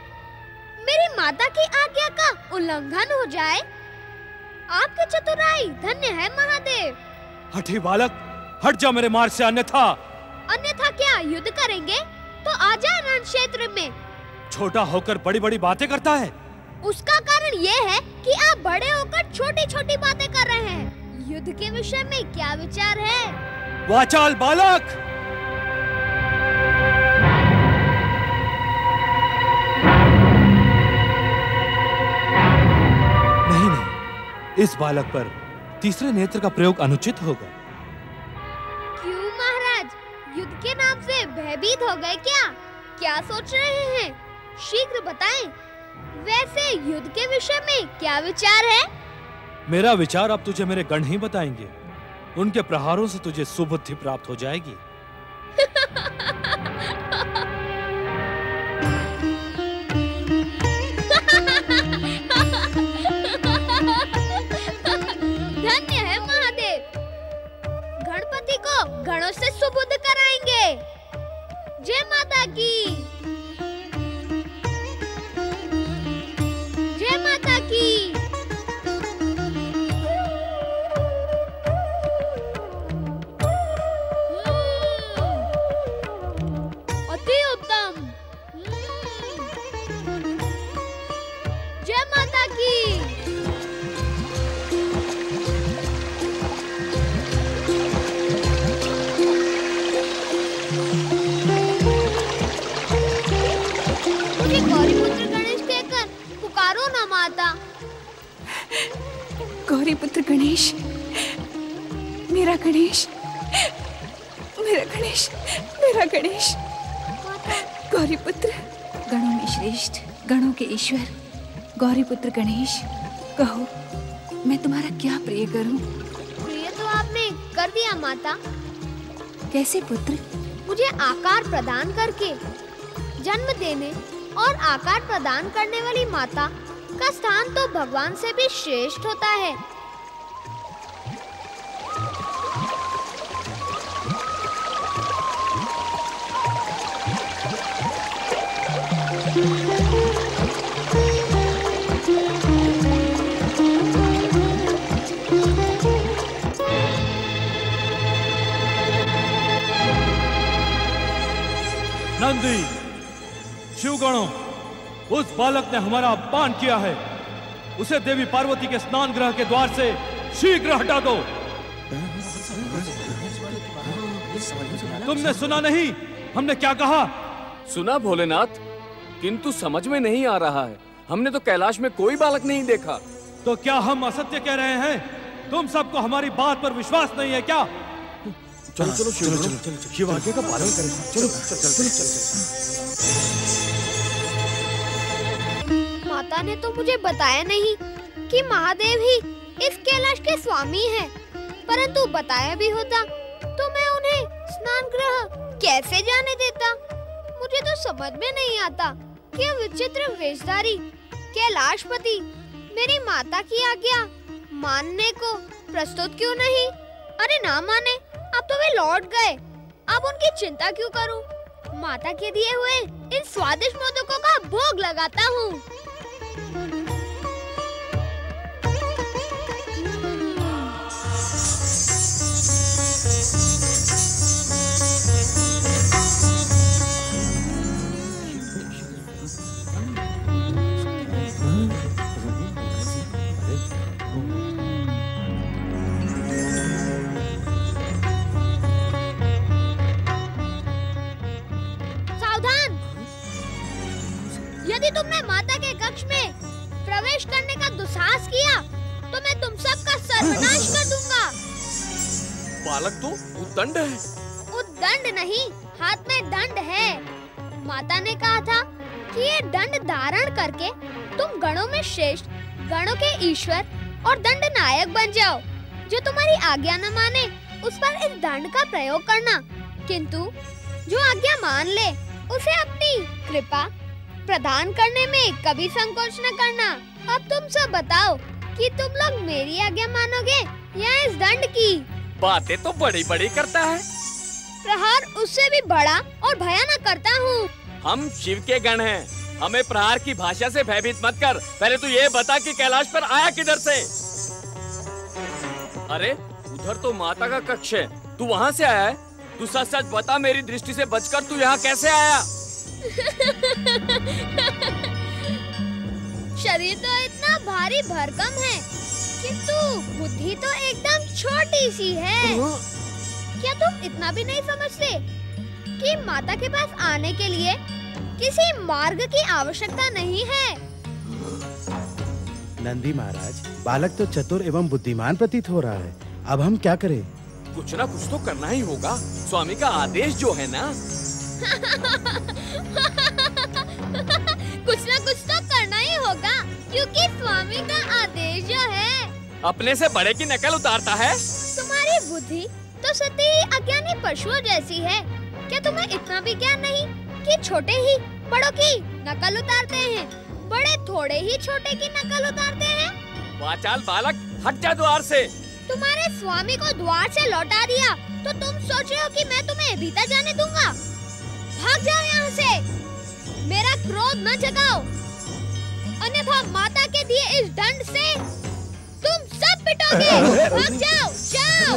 मेरी माता की आज्ञा का उल्लंघन हो जाए। आपकी चतुराई धन्य है महादेव। हठी बालक, हट जा मेरे मार्ग से, अन्यथा क्या युद्ध करेंगे? तो आ जाए रण क्षेत्र में। छोटा होकर बड़ी बड़ी बातें करता है। उसका कारण ये है कि आप बड़े होकर छोटी छोटी बातें कर रहे हैं। युद्ध के विषय में क्या विचार है? वाचाल बालक! इस बालक पर तीसरे नेत्र का प्रयोग अनुचित होगा। क्यों महाराज, युद्ध के नाम से भयभीत हो गए क्या? क्या सोच रहे हैं? शीघ्र बताएं। वैसे युद्ध के विषय में क्या विचार है? मेरा विचार अब तुझे मेरे गण ही बताएंगे। उनके प्रहारों से तुझे सुबुद्धि प्राप्त हो जाएगी। धन्य है महादेव, गणपति को गणों से सुबुद्ध कराएंगे। जय माता की, जय माता की। अति उत्तम। जय माता की। मुझे गौरीपुत्र गणेश कहकर पुकारो ना माता। गौरीपुत्र गणेश, मेरा गणेश, मेरा गणेश, मेरा गणेश। गौरीपुत्र, गणों में श्रेष्ठ, गणों के ईश्वर, गौरीपुत्र गणेश, कहो मैं तुम्हारा क्या प्रिय करूं? प्रिय तो आपने कर दिया माता। कैसे पुत्र? मुझे आकार प्रदान करके। जन्म देने और आकार प्रदान करने वाली माता का स्थान तो भगवान से भी श्रेष्ठ होता है। नंदी, शिवगणों, उस बालक ने हमारा अपमान किया है। उसे देवी पार्वती के स्नान गृह के द्वार से शीघ्र हटा दो। तुमने सुना नहीं हमने क्या कहा? सुना भोलेनाथ, किंतु समझ में नहीं आ रहा है। हमने तो कैलाश में कोई बालक नहीं देखा। तो क्या हम असत्य कह रहे हैं? तुम सबको हमारी बात पर विश्वास नहीं है क्या? चलो चलो चलो, शिव आज्ञा का पालन करें। चलो चलो चलो। माता ने तो मुझे बताया नहीं कि महादेव ही इस कैलाश के स्वामी हैं। परंतु बताया भी होता तो मैं उन्हें स्नान गृह कैसे जाने देता। मुझे तो समझ में नहीं आता कि विचित्र वेशधारी कैलाशपति मेरी माता की आज्ञा मानने को प्रस्तुत क्यों नहीं? अरे ना माने, अब तो वे लौट गए। अब उनकी चिंता क्यों करूं? माता के दिए हुए इन स्वादिष्ट मोदकों का भोग लगाता हूँ। यदि तुमने माता के कक्ष में प्रवेश करने का दुस्साहस किया तो मैं तुम सबका सर्वनाश कर दूंगा। बालक तो उद्दंड है। उद्दंड नहीं, हाथ में दंड है। माता ने कहा था कि ये दंड धारण करके तुम गणों में श्रेष्ठ, गणों के ईश्वर और दंड नायक बन जाओ। जो तुम्हारी आज्ञा न माने उस पर इस दंड का प्रयोग करना, किंतु जो आज्ञा मान ले उसे अपनी कृपा प्रदान करने में कभी संकोच न करना। अब तुम सब बताओ कि तुम लोग मेरी आज्ञा मानोगे या इस दंड की? बातें तो बड़ी बड़ी करता है। प्रहार उससे भी बड़ा और भयानक करता हूँ। हम शिव के गण हैं। हमें प्रहार की भाषा से भयभीत मत कर। पहले तू ये बता कि कैलाश पर आया किधर से? अरे उधर तो माता का कक्ष है, तू वहाँ से आया है? तू सच सच बता, मेरी दृष्टि से बचकर तू यहाँ कैसे आया? शरीर तो इतना भारी भरकम है, किंतु बुद्धि तो एकदम छोटी सी है। क्या तुम इतना भी नहीं समझते कि माता के पास आने के लिए किसी मार्ग की आवश्यकता नहीं है? नंदी महाराज, बालक तो चतुर एवं बुद्धिमान प्रतीत हो रहा है। अब हम क्या करें? कुछ ना कुछ तो करना ही होगा। स्वामी का आदेश जो है ना। कुछ ना कुछ तो करना ही होगा, क्योंकि स्वामी का आदेश जो है अपने से बड़े की नकल उतारता है। तुम्हारी बुद्धि तो सती अज्ञानी पशुओं जैसी है। क्या तुम्हें इतना भी ज्ञान नहीं कि छोटे ही बड़ों की नकल उतारते हैं, बड़े थोड़े ही छोटे की नकल उतारते हैं? वाचाल बालक, हट जा द्वार से। तुम्हारे स्वामी को द्वार से लौटा दिया तो तुम सोच रहे हो कि मैं तुम्हें भीतर जाने दूंगा? भाग जाओ यहाँ से, मेरा क्रोध न जगाओ, अन्यथा माता के दिए इस दंड से तुम सब पिटोगे। भाग जाओ, जाओ।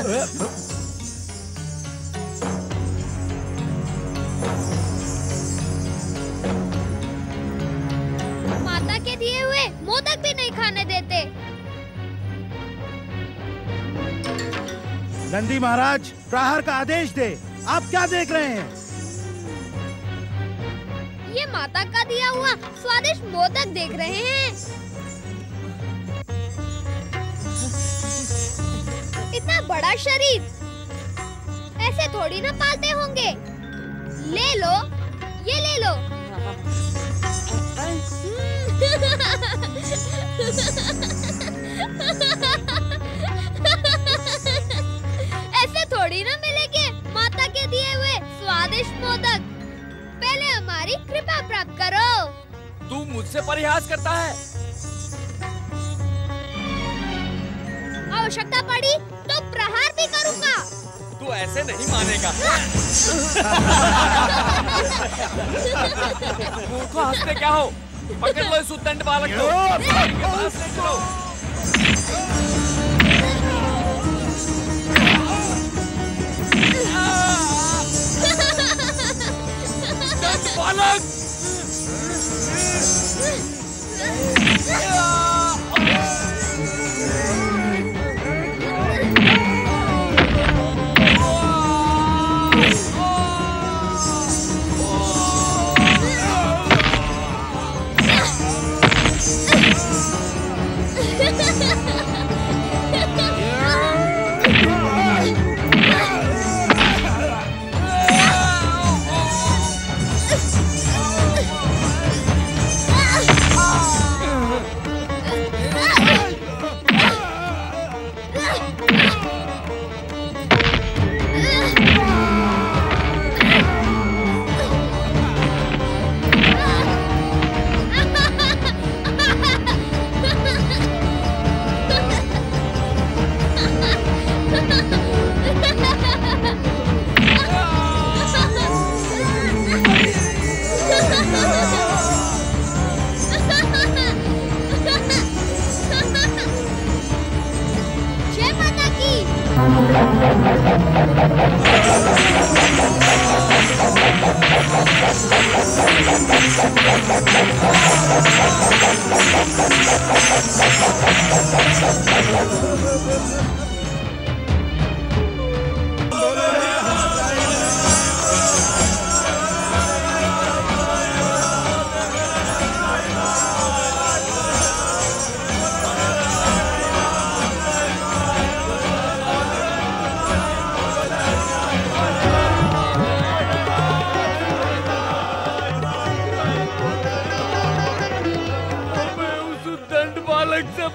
माता के दिए हुए मोदक भी नहीं खाने देते। नंदी महाराज, प्रहार का आदेश दे। आप क्या देख रहे हैं? ये माता का दिया हुआ स्वादिष्ट मोदक देख रहे हैं। इतना बड़ा शरीर ऐसे थोड़ी ना पालते होंगे। ले लो, ये ले लो। ऐसे थोड़ी ना मिलेंगे माता के दिए हुए स्वादिष्ट मोदक। पहले हमारी कृपा प्राप्त करो। तू मुझसे परिहास करता है। आवश्यकता पड़ी तो प्रहार भी करूंगा। तू ऐसे नहीं मानेगा। मूर्खों, हंसते क्या हो? पकड़ लो इस उद्दंड बालक को, इनके पास ले चलो। उद्दंड बालक!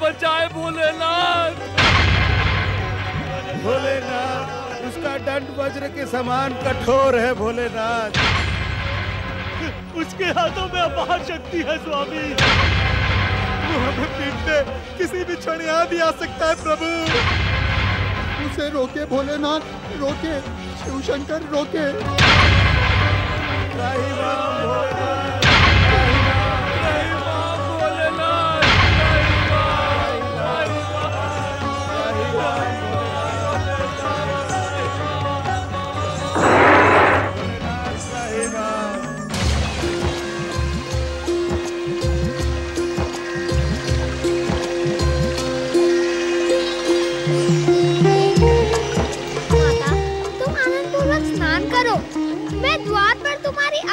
बचाए भोलेनाथ। भोलेनाथ, उसका दंड वज्र के समान कठोर है भोलेनाथ। उसके हाथों में अपार शक्ति है स्वामी। वो हमें पीटने किसी भी क्षण यहाँ भी आ सकता है प्रभु। उसे रोके भोलेनाथ, रोके शिव शंकर, रोके।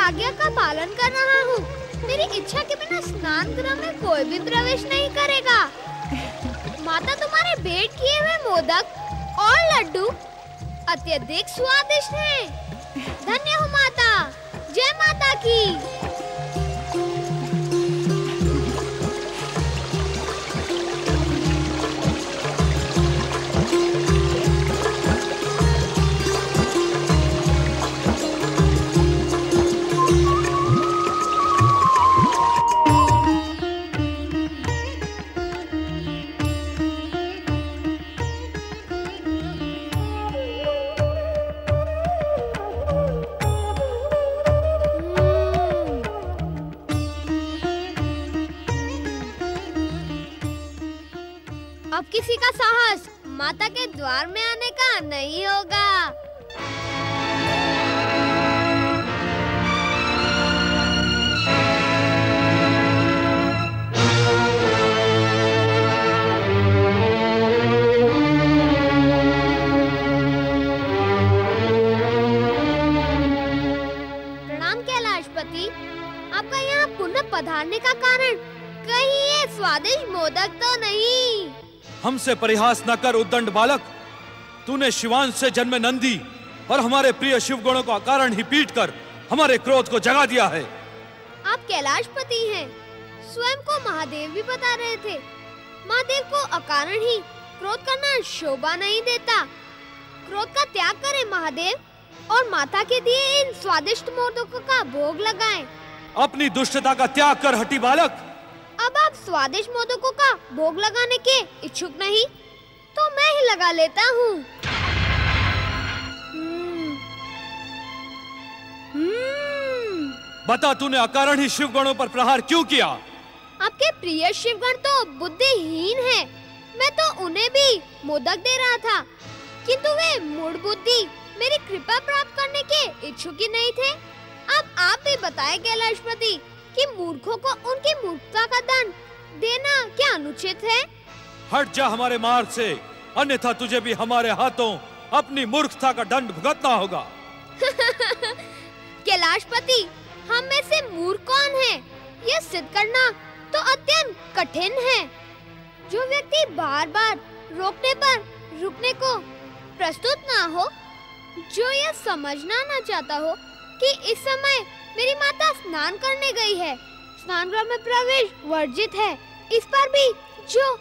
आज्ञा का पालन कर रहा हूँ। मेरी इच्छा के बिना स्नान गृह में कोई भी प्रवेश नहीं करेगा। माता, तुम्हारे भेंट किए हुए मोदक और लड्डू अत्यधिक स्वादिष्ट हैं। धन्य हो माता। जय माता की। अब किसी का साहस माता के द्वार में आने का नहीं होगा। प्रणाम कैलाशपति। आपका यहाँ पुनः पधारने का कारण कहीं ये स्वादिष्ट मोदक तो नहीं? हमसे परिहास न कर उद्दंड बालक। तूने शिवांश से जन्मे नंदी और हमारे प्रिय शिवगणों का कारण ही पीट कर हमारे क्रोध को जगा दिया है। आप कैलाशपति हैं। स्वयं को महादेव भी बता रहे थे। महादेव को अकारण ही क्रोध करना शोभा नहीं देता। क्रोध का त्याग करें महादेव और माता के दिए इन स्वादिष्ट मोदकों का भोग लगाएं। अपनी दुष्टता का त्याग कर हटी बालक। अब आप स्वादिष्ट मोदकों का भोग लगाने के इच्छुक नहीं तो मैं ही लगा लेता हूँ। बता, तूने अकारण ही शिवगणों पर प्रहार क्यों किया? आपके प्रिय शिवगण तो बुद्धिहीन हैं। मैं तो उन्हें भी मोदक दे रहा था, किंतु वे मूढ़ बुद्धि मेरी कृपा प्राप्त करने के इच्छुक ही नहीं थे। अब आप भी बताएं कैलाशपति कि मूर्खों को उनकी मूर्खता का दंड देना क्या अनुचित है? हट जा हमारे मार्ग से, अन्यथा तुझे भी हमारे हाथों अपनी मूर्खता का दंड भुगतना होगा। कैलाशपति, हम में से मूर्ख कौन है? यह सिद्ध करना तो अत्यंत कठिन है। जो व्यक्ति बार बार रोकने पर रुकने को प्रस्तुत ना हो, जो यह समझना ना चाहता हो कि इस समय मेरी माता स्नान करने गई है, स्नान गृह में प्रवेश वर्जित है, इस पर भी जो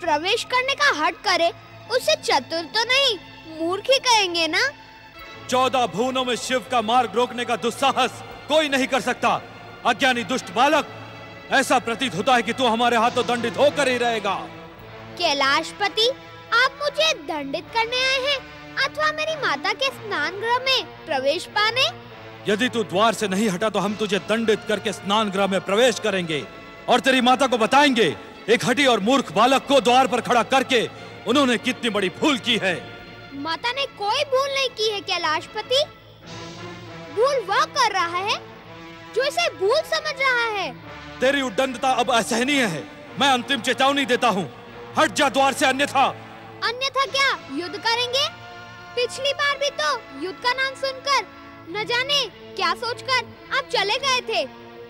प्रवेश करने का हट करे उसे चतुर तो नहीं मूर्ख ही कहेंगे ना। 14 भुवनों में शिव का मार्ग रोकने का दुस्साहस कोई नहीं कर सकता। अज्ञानी दुष्ट बालक, ऐसा प्रतीत होता है कि तू हमारे हाथों दंडित होकर ही रहेगा। कैलाशपति, आप मुझे दंडित करने आए हैं अथवा मेरी माता के स्नान गृह में प्रवेश पाने? यदि तू द्वार से नहीं हटा तो हम तुझे दंडित करके स्नान गृह में प्रवेश करेंगे और तेरी माता को बताएंगे एक हठी और मूर्ख बालक को द्वार पर खड़ा करके उन्होंने कितनी बड़ी भूल की है। माता ने कोई भूल नहीं की है कैलाशपति। भूल वह कर रहा है जो इसे भूल समझ रहा है। तेरी उद्दंडता अब असहनीय है। मैं अंतिम चेतावनी देता हूँ, हट जा द्वार से, अन्यथा। अन्यथा क्या युद्ध करेंगे? पिछली बार भी तो युद्ध का नाम सुनकर न जाने क्या सोचकर आप चले गए थे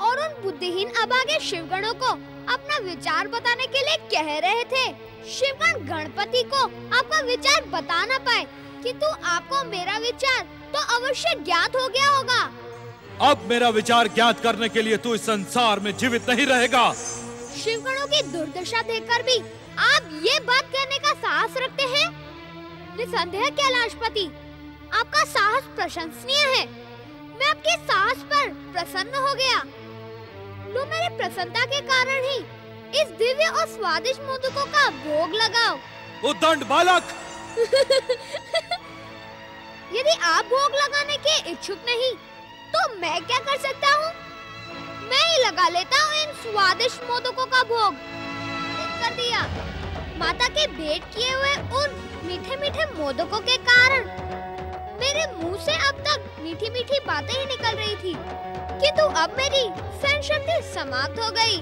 और उन बुद्धिहीन अभागे शिवगणों को अपना विचार बताने के लिए कह रहे थे। शिवगण गणपति को आपका विचार बता न पाए, किंतु आपको मेरा विचार तो अवश्य ज्ञात हो गया होगा। अब मेरा विचार ज्ञात करने के लिए तू इस संसार में जीवित नहीं रहेगा। शिवगणों की दुर्दशा देखकर भी आप ये बात कहने का साहस रखते हैं? निसंदेह कैलाशपति, आपका साहस प्रशंसनीय है। मैं आपके साहस पर प्रसन्न हो गया। लो, मेरे प्रसन्नता के कारण ही इस दिव्य और स्वादिष्ट मोदकों का भोग लगाओ। उद्दंड बालक! यदि आप भोग लगाने के इच्छुक नहीं तो मैं क्या कर सकता हूँ? मैं ही लगा लेता हूँ इन स्वादिष्ट मोदकों का भोग। कर दिया। माता के भेंट किए हुए उन मीठे मीठे मोदकों के कारण मेरे मुंह से अब तक मीठी मीठी बातें ही निकल रही थी, किंतु अब मेरी सहन शक्ति समाप्त हो गई।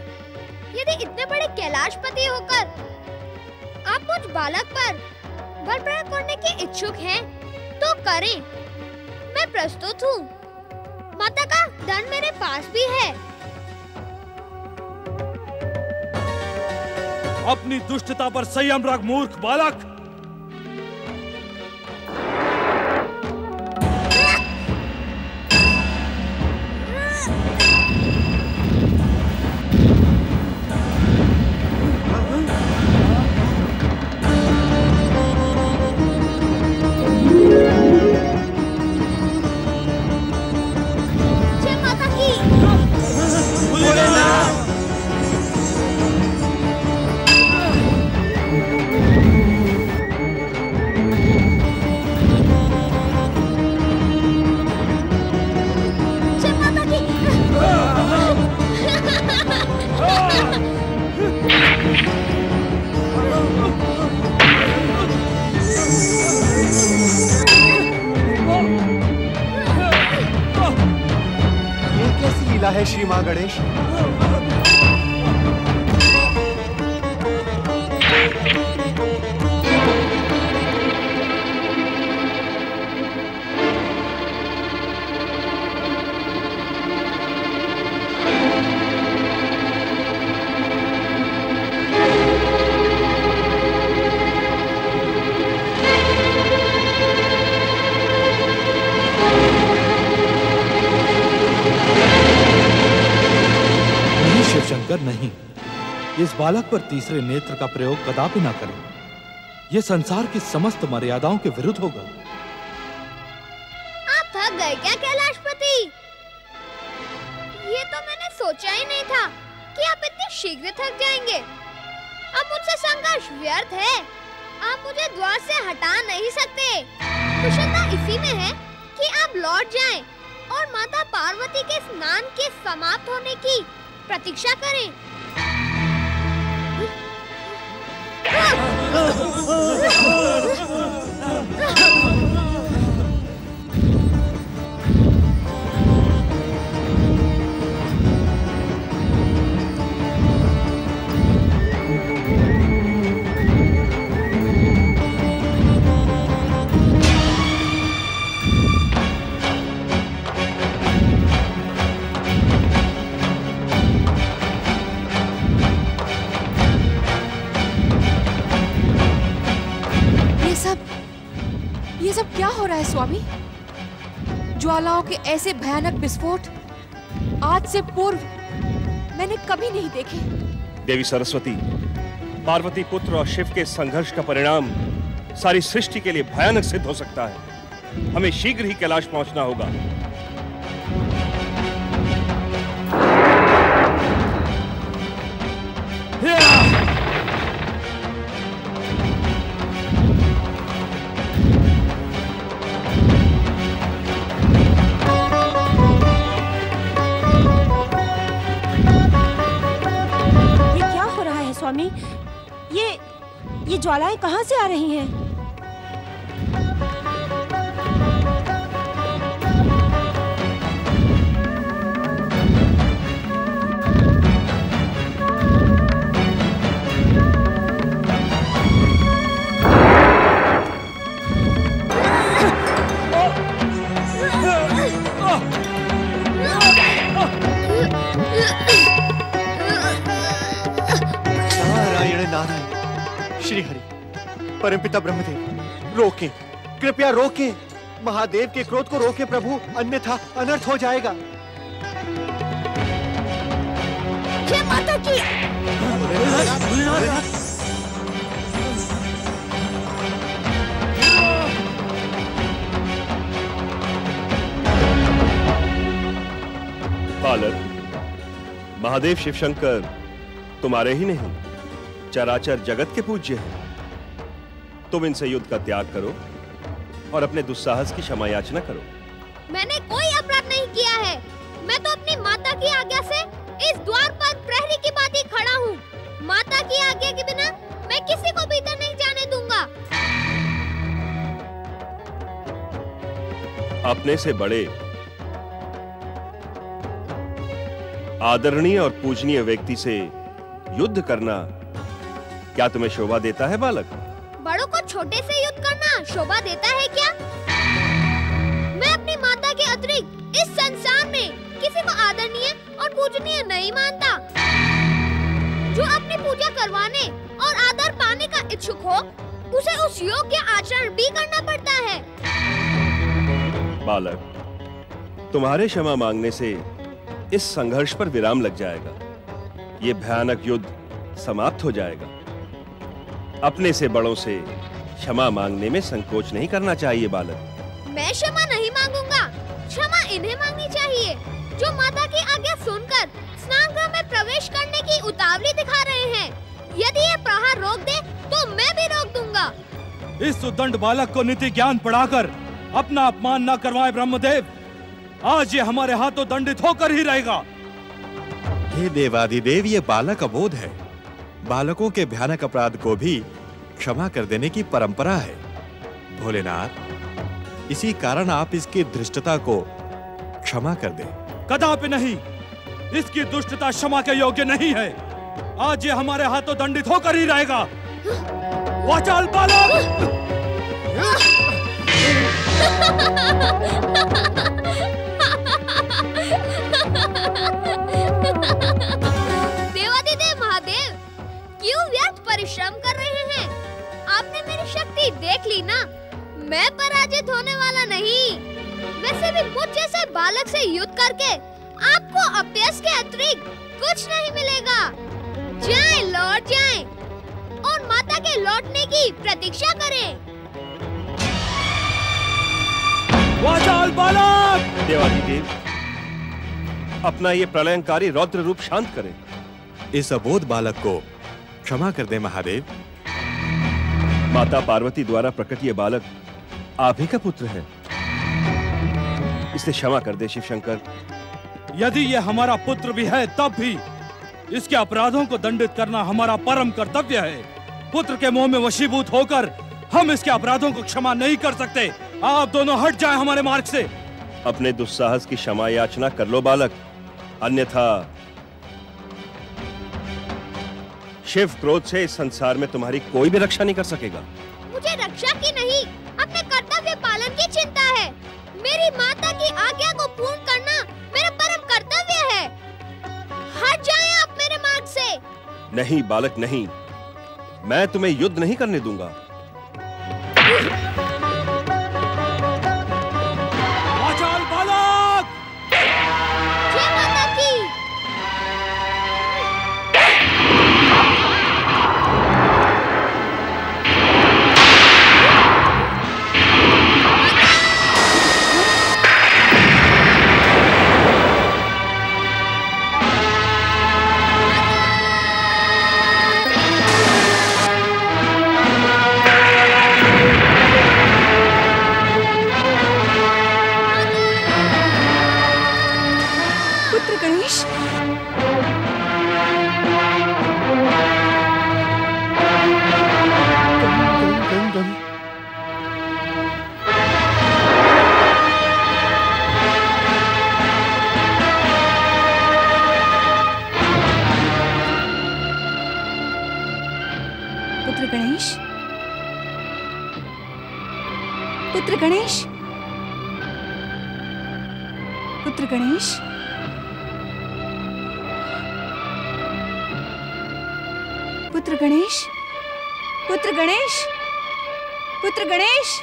यदि इतने बड़े कैलाशपति होकर आप मुझ बालक पर बल प्रयोग करने के इच्छुक हैं, तो करें। मैं प्रस्तुत हूँ। माता का धन मेरे पास भी है। अपनी दुष्टता पर संयम रख मूर्ख बालक। है श्री मां गणेश। शंकर नहीं, इस बालक पर तीसरे नेत्र का प्रयोग कदापि ना करें। यह संसार की समस्त मर्यादाओं के विरुद्ध होगा। आप थक गए क्या कैलाशपति? ये तो मैंने सोचा ही नहीं था कि आप इतने शीघ्र थक जाएंगे। अब मुझसे संघर्ष व्यर्थ है। आप मुझे द्वार से हटा नहीं सकते। कुशलता इसी में है कि आप लौट जाएं और माता पार्वती के स्नान के समाप्त होने की प्रतीक्षा करें। ये सब क्या हो रहा है स्वामी? ज्वालाओं के ऐसे भयानक विस्फोट आज से पूर्व मैंने कभी नहीं देखे। देवी सरस्वती, पार्वती पुत्र और शिव के संघर्ष का परिणाम सारी सृष्टि के लिए भयानक सिद्ध हो सकता है। हमें शीघ्र ही कैलाश पहुंचना होगा। स्वामी, ये ज्वालाएं कहां से आ रही हैं? श्री हरि, परमपिता ब्रह्मदेव, रोकें, कृपया रोकें। महादेव के क्रोध को रोकें प्रभु, अन्यथा अनर्थ हो जाएगा। जय माता की। बालक, महादेव शिव शंकर तुम्हारे ही नहीं, चराचर जगत के पूज्य हैं। तुम इनसे युद्ध का त्याग करो और अपने दुस्साहस की क्षमा याचना करो। मैंने कोई अपराध नहीं किया है। मैं तो अपनी माता की आज्ञा से इस द्वार पर प्रहरी की बात ही खड़ा हूँ। माता की आज्ञा के बिना मैं किसी को भीतर नहीं जाने दूंगा। अपने से बड़े आदरणीय और पूजनीय व्यक्ति से युद्ध करना क्या तुम्हें शोभा देता है बालक? बड़ों को छोटे से युद्ध करना शोभा देता है क्या? मैं अपनी माता के अतिरिक्त इस संसार में किसी को आदरणीय और पूजनीय नहीं मानता। जो अपनी पूजा करवाने और इच्छुक हो उसे उस योग्य आचरण भी करना पड़ता है। बालक, तुम्हारे क्षमा मांगने से इस संघर्ष पर विराम लग जाएगा। ये भयानक युद्ध समाप्त हो जाएगा। अपने से बड़ों से क्षमा मांगने में संकोच नहीं करना चाहिए बालक। मैं क्षमा नहीं मांगूंगा, क्षमा इन्हें मांगनी चाहिए जो माता की आज्ञा सुनकर स्नानगृह में प्रवेश करने की उतावली दिखा रहे हैं। यदि ये प्रहार रोक दे तो मैं भी रोक दूंगा। इस उद्दंड बालक को नीति ज्ञान पढ़ाकर अपना अपमान न करवाएं ब्रह्मदेव। आज ये हमारे हाथों दंडित होकर ही रहेगा। हे देवादिदेव, ये बालक अबोध है। बालकों के भयानक अपराध को भी क्षमा कर देने की परंपरा है। भोलेनाथ, इसी कारण आप इसकी धृष्टता को क्षमा कर दें। कदापि नहीं, इसकी दुष्टता क्षमा के योग्य नहीं है। आज ये हमारे हाथों दंडित होकर ही रहेगा। वाचाल बालक! देवादिदेव महादेव, क्यों व्यर्थ परिश्रम कर रहे हैं? आपने मेरी शक्ति देख ली ना, मैं पराजित होने वाला नहीं। वैसे भी मुझ जैसे बालक से युद्ध करके आपको अपयश के अतिरिक्त कुछ नहीं मिलेगा। जाएं, लौट जाएं और माता के लौटने की प्रतीक्षा करें। वाचाल बालक! देवादिदेव, अपना ये प्रलयंकारी रौद्र रूप शांत करें। इस अबोध बालक को क्षमा कर दे महादेव। माता पार्वती द्वारा प्रकट ये बालक आप ही का पुत्र है। इसे क्षमा कर दे शिव शंकर। यदि ये हमारा पुत्र भी है तब भी इसके अपराधों को दंडित करना हमारा परम कर्तव्य है। पुत्र के मोह में वशीभूत होकर हम इसके अपराधों को क्षमा नहीं कर सकते। आप दोनों हट जाएं हमारे मार्ग से। अपने दुस्साहस की क्षमा याचना कर लो बालक, अन्यथा शिव क्रोध से इस संसार में तुम्हारी कोई भी रक्षा नहीं कर सकेगा। मुझे रक्षा की नहीं, अपने कर्तव्य पालन की चिंता है। मेरी माता की आज्ञा को पूर्ण करना मेरा परम कर्तव्य है। हट जाएं आप मेरे मार्ग से। नहीं बालक नहीं, मैं तुम्हें युद्ध नहीं करने दूंगा। वाचाल बालक! जय माता की। पुत्र गणेश, पुत्र गणेश, पुत्र गणेश, पुत्र गणेश, पुत्र गणेश।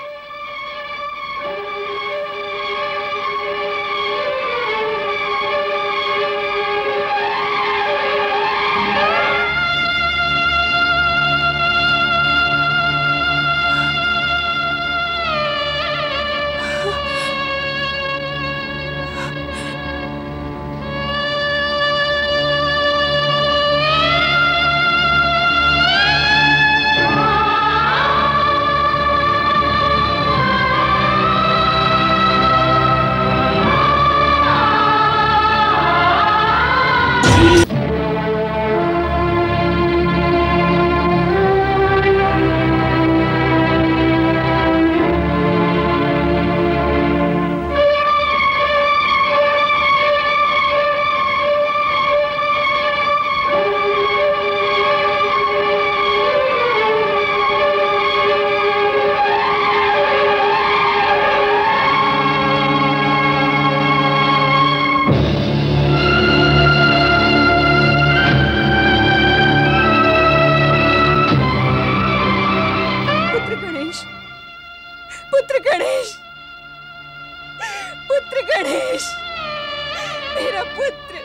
पुत्र,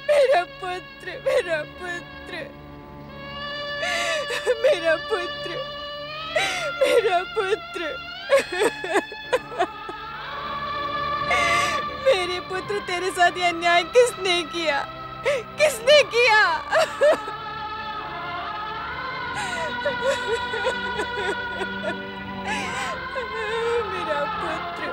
मेरा पुत्र, मेरा पुत्र, मेरा पुत्र, मेरा पुत्र। मेरे पुत्र, तेरे साथ ये अन्याय किसने किया? किसने किया? मेरा पुत्र।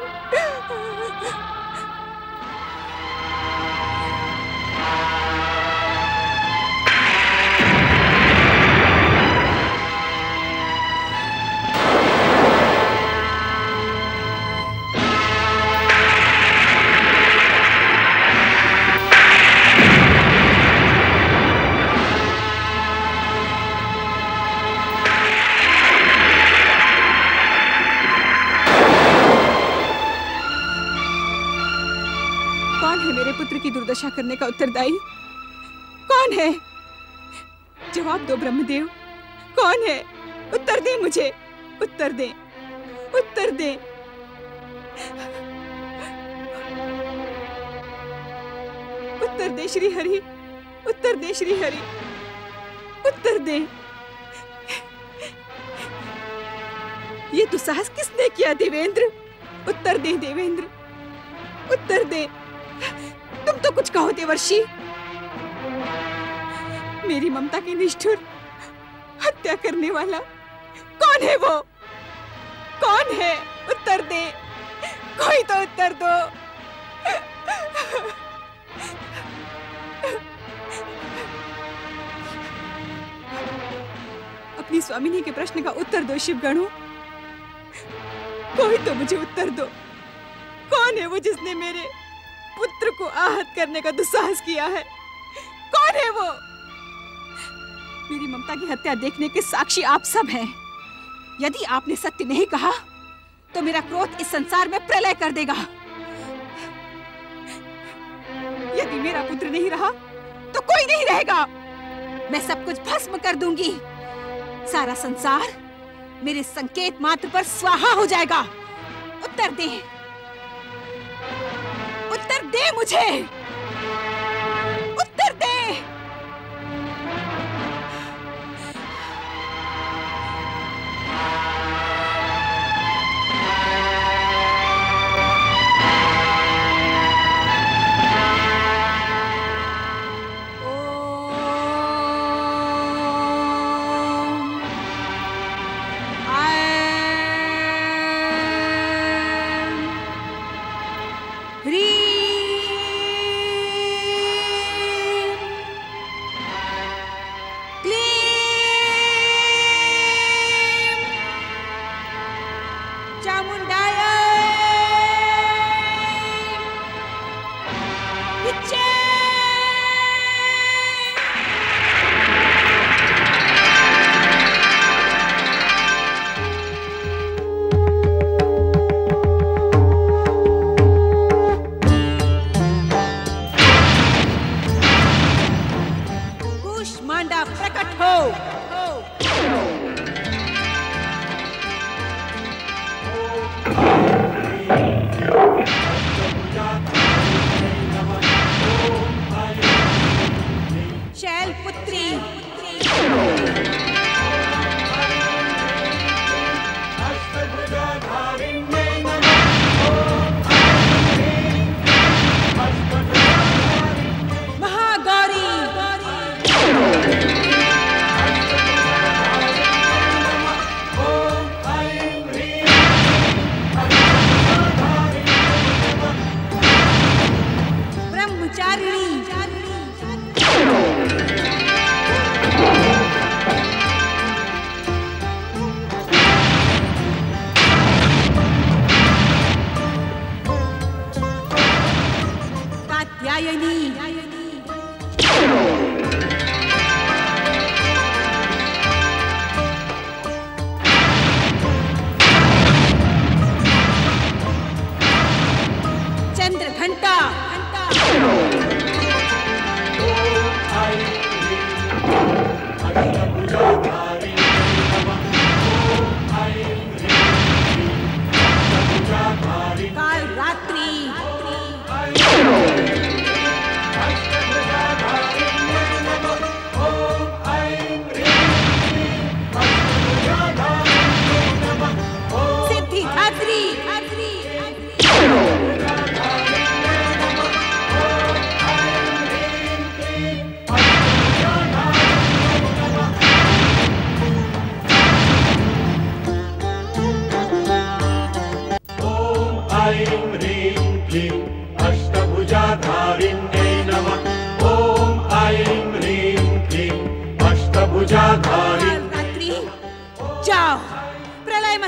पुत्र की दुर्दशा करने का उत्तरदायी कौन है? जवाब दो ब्रह्मदेव, कौन है? उत्तर दे मुझे, उत्तर दे, उत्तर दे। उत्तर दे श्री हरि, उत्तर दे श्री हरि, उत्तर दे। ये दुस्साहस किसने किया देवेंद्र? उत्तर दे देवेंद्र, उत्तर दे। तुम तो कुछ कहो देवर्षि। मेरी ममता की निष्ठुर हत्या करने वाला कौन है? वो कौन है? उत्तर दे, कोई तो उत्तर दो। अपनी स्वामिनी के प्रश्न का उत्तर दो शिवगणों, कोई तो मुझे उत्तर दो। कौन है वो जिसने मेरे पुत्र को आहत करने का दुस्साहस किया है? कौन है वो? मेरी ममता की हत्या देखने के साक्षी आप सब हैं। यदि आपने सत्य नहीं कहा तो मेरा क्रोध इस संसार में प्रलय कर देगा। यदि मेरा पुत्र नहीं रहा तो कोई नहीं रहेगा। मैं सब कुछ भस्म कर दूंगी। सारा संसार मेरे संकेत मात्र पर स्वाहा हो जाएगा। उत्तर दे, उत्तर दे मुझे, उत्तर दे।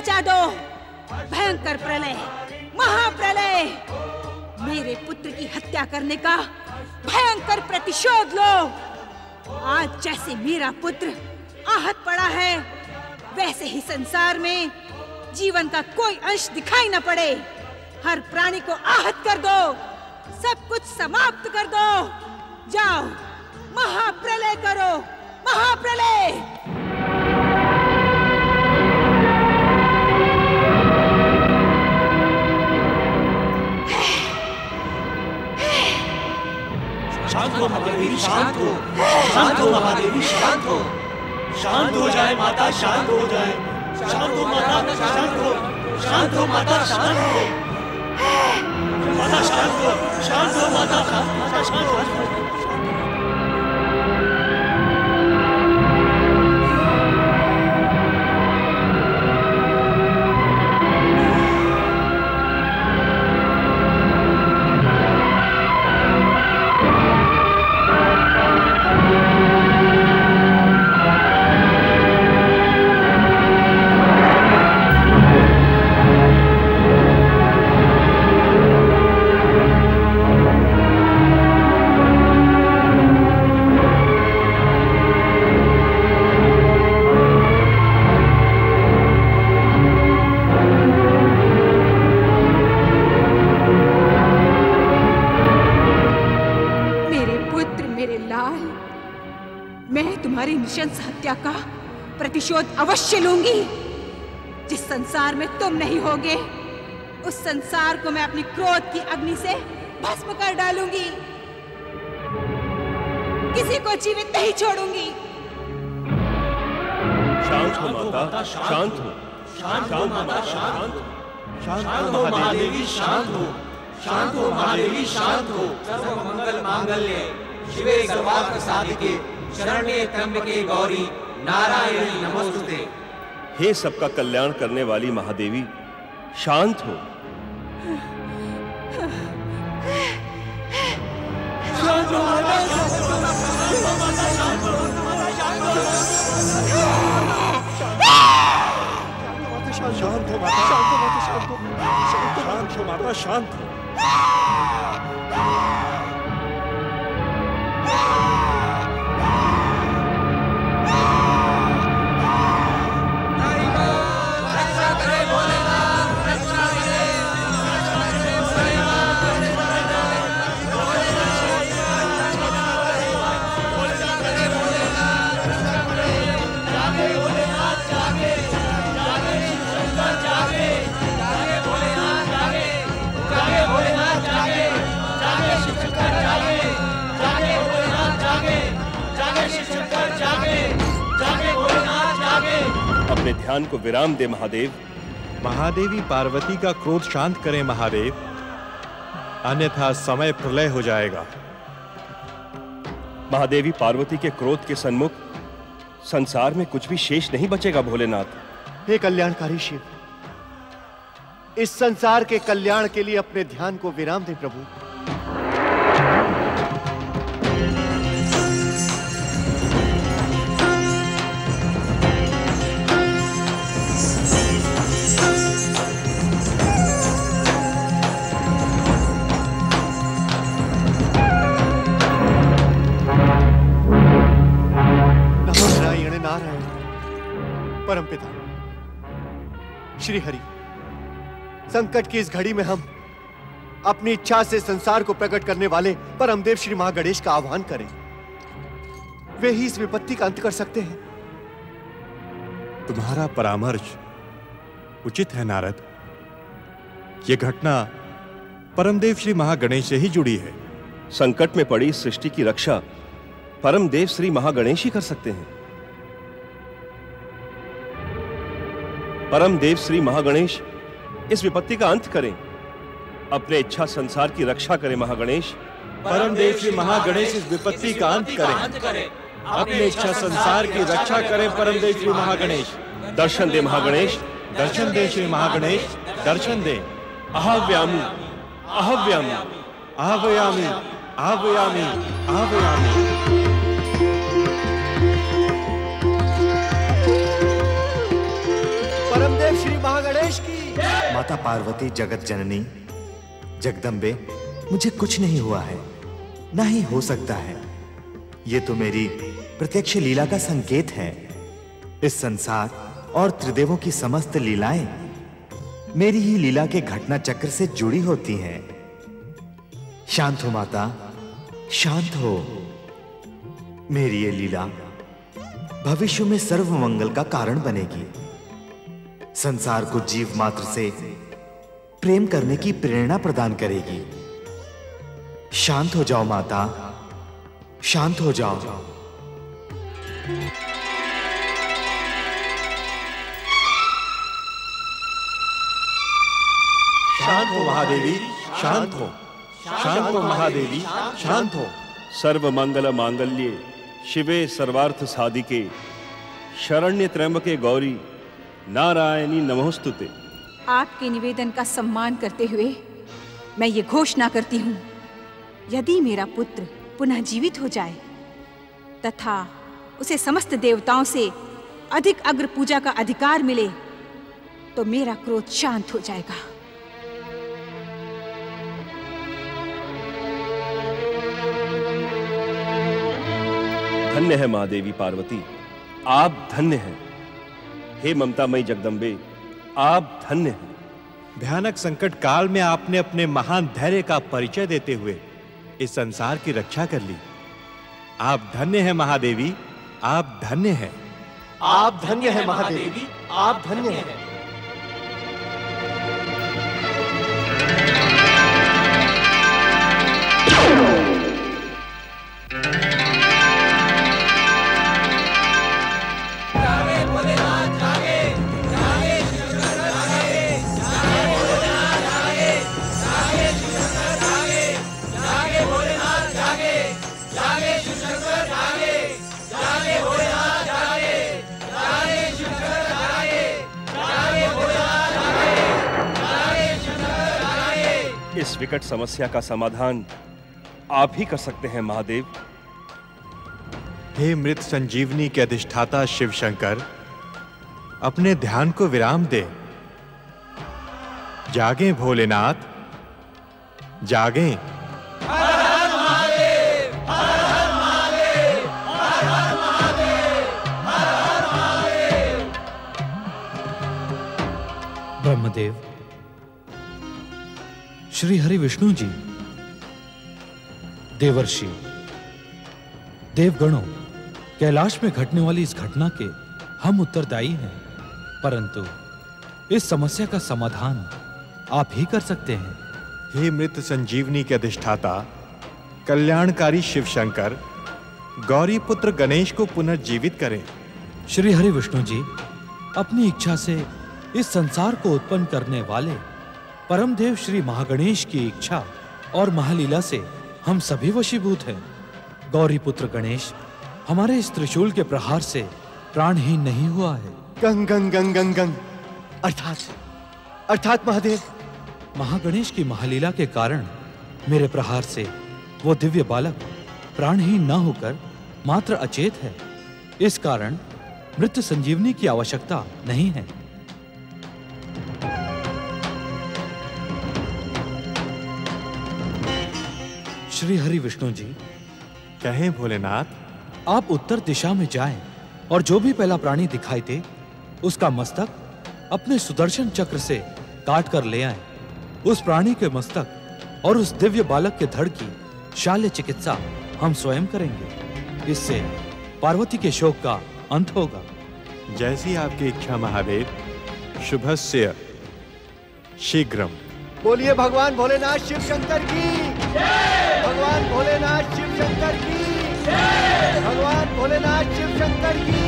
मचा दो, भयंकर प्रलय, महाप्रलय। मेरे पुत्र की हत्या करने का भयंकर प्रतिशोध लो। आज जैसे मेरा पुत्र आहत पड़ा है, वैसे ही संसार में जीवन का कोई अंश दिखाई न पड़े। हर प्राणी को आहत कर दो, सब कुछ समाप्त कर दो। जाओ, महाप्रलय करो, महाप्रलय। शांत हो महादेवी, शांत हो, शांत हो महादेवी, शांत हो, शांत हो जाए माता, शांत हो जाए, शांत हो माता, शांत हो, शांत हो माता, शांत हो, माता शांत हो, शांत हो माता, शांत हो। नृशंस हत्या का प्रतिशोध अवश्य लूंगी। जिस संसार में तुम नहीं होगे, उस संसार को मैं अपनी क्रोध की अग्नि से भस्म कर डालूंगी। किसी को जीवित नहीं छोड़ूंगी। शांत हो माता, शांत हो, शांत हो माता, शांत हो, शांत हो महादेवी, शांत हो, शांत हो महादेवी, शांत हो। सर्व मंगल मांगल्ये शिवे सर्वार्थ साधिके शरण्ये त्र्यंबके गौरी नारायणी नमोस्तुते। हे सबका कल्याण करने वाली महादेवी, शांत हो। शांत हो माता, शांत हो माता, शांत हो, शांत हो माता, शांत हो माता, शांत हो। अपने ध्यान को विराम दे महादेव। महादेवी पार्वती का क्रोध शांत करें महादेव, अन्यथा समय प्रलय हो जाएगा। महादेवी पार्वती के क्रोध के सन्मुख संसार में कुछ भी शेष नहीं बचेगा भोलेनाथ। हे कल्याणकारी शिव, इस संसार के कल्याण के लिए अपने ध्यान को विराम दे प्रभु। परमपिता श्री हरि, संकट की इस घड़ी में हम अपनी इच्छा से संसार को प्रकट करने वाले परमदेव श्री महागणेश का आह्वान करें। वे ही इस विपत्ति का अंत कर सकते हैं। तुम्हारा परामर्श उचित है नारद। यह घटना परमदेव श्री महागणेश से ही जुड़ी है। संकट में पड़ी सृष्टि की रक्षा परमदेव श्री महागणेश ही कर सकते हैं। परमदेव श्री महागणेश इस विपत्ति का अंत करें, अपने इच्छा संसार की रक्षा करें। महागणेश, परमदेव श्री महागणेश इस विपत्ति का अंत करें, अपने इच्छा संसार की रक्षा करें। परमदेव श्री महागणेश, दर्शन दे महागणेश, दर्शन दे श्री महागणेश, दर्शन दे। आह्वयामि, आह्वयामि, आह्वयामि, आह्वयामि, आह्वयामि। परमदेव श्री महागणेश गणेश की। माता पार्वती जगत जननी जगदम्बे, मुझे कुछ नहीं हुआ है, ना ही हो सकता है। ये तो मेरी प्रत्यक्ष लीला का संकेत है। इस संसार और त्रिदेवों की समस्त लीलाएं मेरी ही लीला के घटना चक्र से जुड़ी होती हैं। शांत हो माता, शांत हो। मेरी ये लीला भविष्य में सर्व मंगल का कारण बनेगी। संसार को जीव मात्र से प्रेम करने की प्रेरणा प्रदान करेगी। शांत हो जाओ माता, शांत हो जाओ। शांत हो महादेवी, शांत हो। शांत हो महादेवी, शांत हो। सर्व मंगल मांगल्ये शिवे सर्वार्थ साधिके शरण्य त्र्यंबके गौरी नारायणी नमोस्तुते। आपके निवेदन का सम्मान करते हुए मैं ये घोषणा करती हूँ, यदि मेरा पुत्र पुनः जीवित हो जाए तथा उसे समस्त देवताओं से अधिक अग्र पूजा का अधिकार मिले तो मेरा क्रोध शांत हो जाएगा। धन्य है महादेवी पार्वती, आप धन्य हैं। हे ममतामयी जगदम्बे, आप धन्य हैं। भयानक संकट काल में आपने अपने महान धैर्य का परिचय देते हुए इस संसार की रक्षा कर ली। आप धन्य हैं महादेवी, आप धन्य हैं। आप धन्य हैं महादेवी, आप धन्य हैं। इस विकट समस्या का समाधान आप ही कर सकते हैं महादेव। हे मृत संजीवनी के अधिष्ठाता शिव शंकर, अपने ध्यान को विराम दे। जागें भोलेनाथ, जागें। ब्रह्मदेव, श्री हरि विष्णु जी, देवर्षि, देवगणों, कैलाश में घटने वाली इस घटना के हम उत्तरदायी हैं, परंतु इस समस्या का समाधान आप ही कर सकते हैं। हे मृत संजीवनी के अधिष्ठाता कल्याणकारी शिव शंकर, गौरी पुत्र गणेश को पुनर्जीवित करें। श्री हरि विष्णु जी, अपनी इच्छा से इस संसार को उत्पन्न करने वाले परमदेव श्री महागणेश की इच्छा और महालीला से हम सभी वशीभूत हैं। गौरी पुत्र गणेश हमारे इस त्रिशूल के प्रहार से प्राणहीन नहीं हुआ है। गंग गंग गंग गंग गंग अर्थात महादेव, महागणेश की महालीला के कारण मेरे प्रहार से वो दिव्य बालक प्राणहीन न होकर मात्र अचेत है। इस कारण मृत्यु संजीवनी की आवश्यकता नहीं है। श्री हरि विष्णु जी, कहें भोलेनाथ। आप उत्तर दिशा में जाएं और जो भी पहला प्राणी दिखाई दे उसका मस्तक अपने सुदर्शन चक्र से काट कर ले आएं। उस प्राणी के मस्तक और उस दिव्य बालक के धड़ की शाल्य चिकित्सा हम स्वयं करेंगे। इससे पार्वती के शोक का अंत होगा। जैसी आपकी इच्छा महादेव। शुभस्य शीघ्रम। बोलिए भगवान भोलेनाथ शिव शंकर की, भगवान भोलेनाथ शिव शंकर की, भगवान भोलेनाथ शिव शंकर की।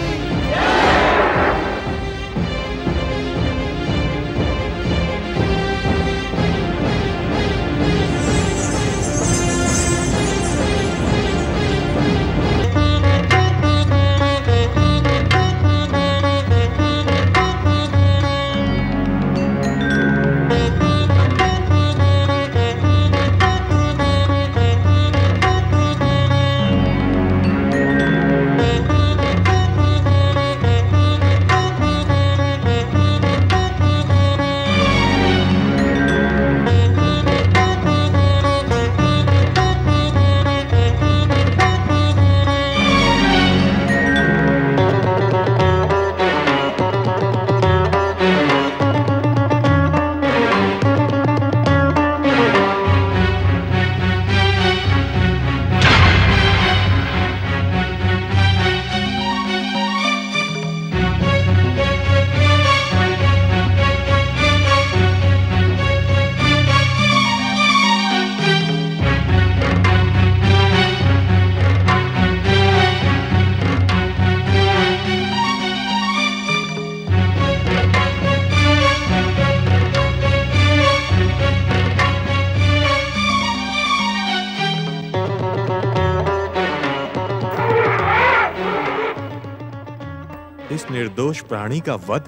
इस निर्दोष प्राणी का वध?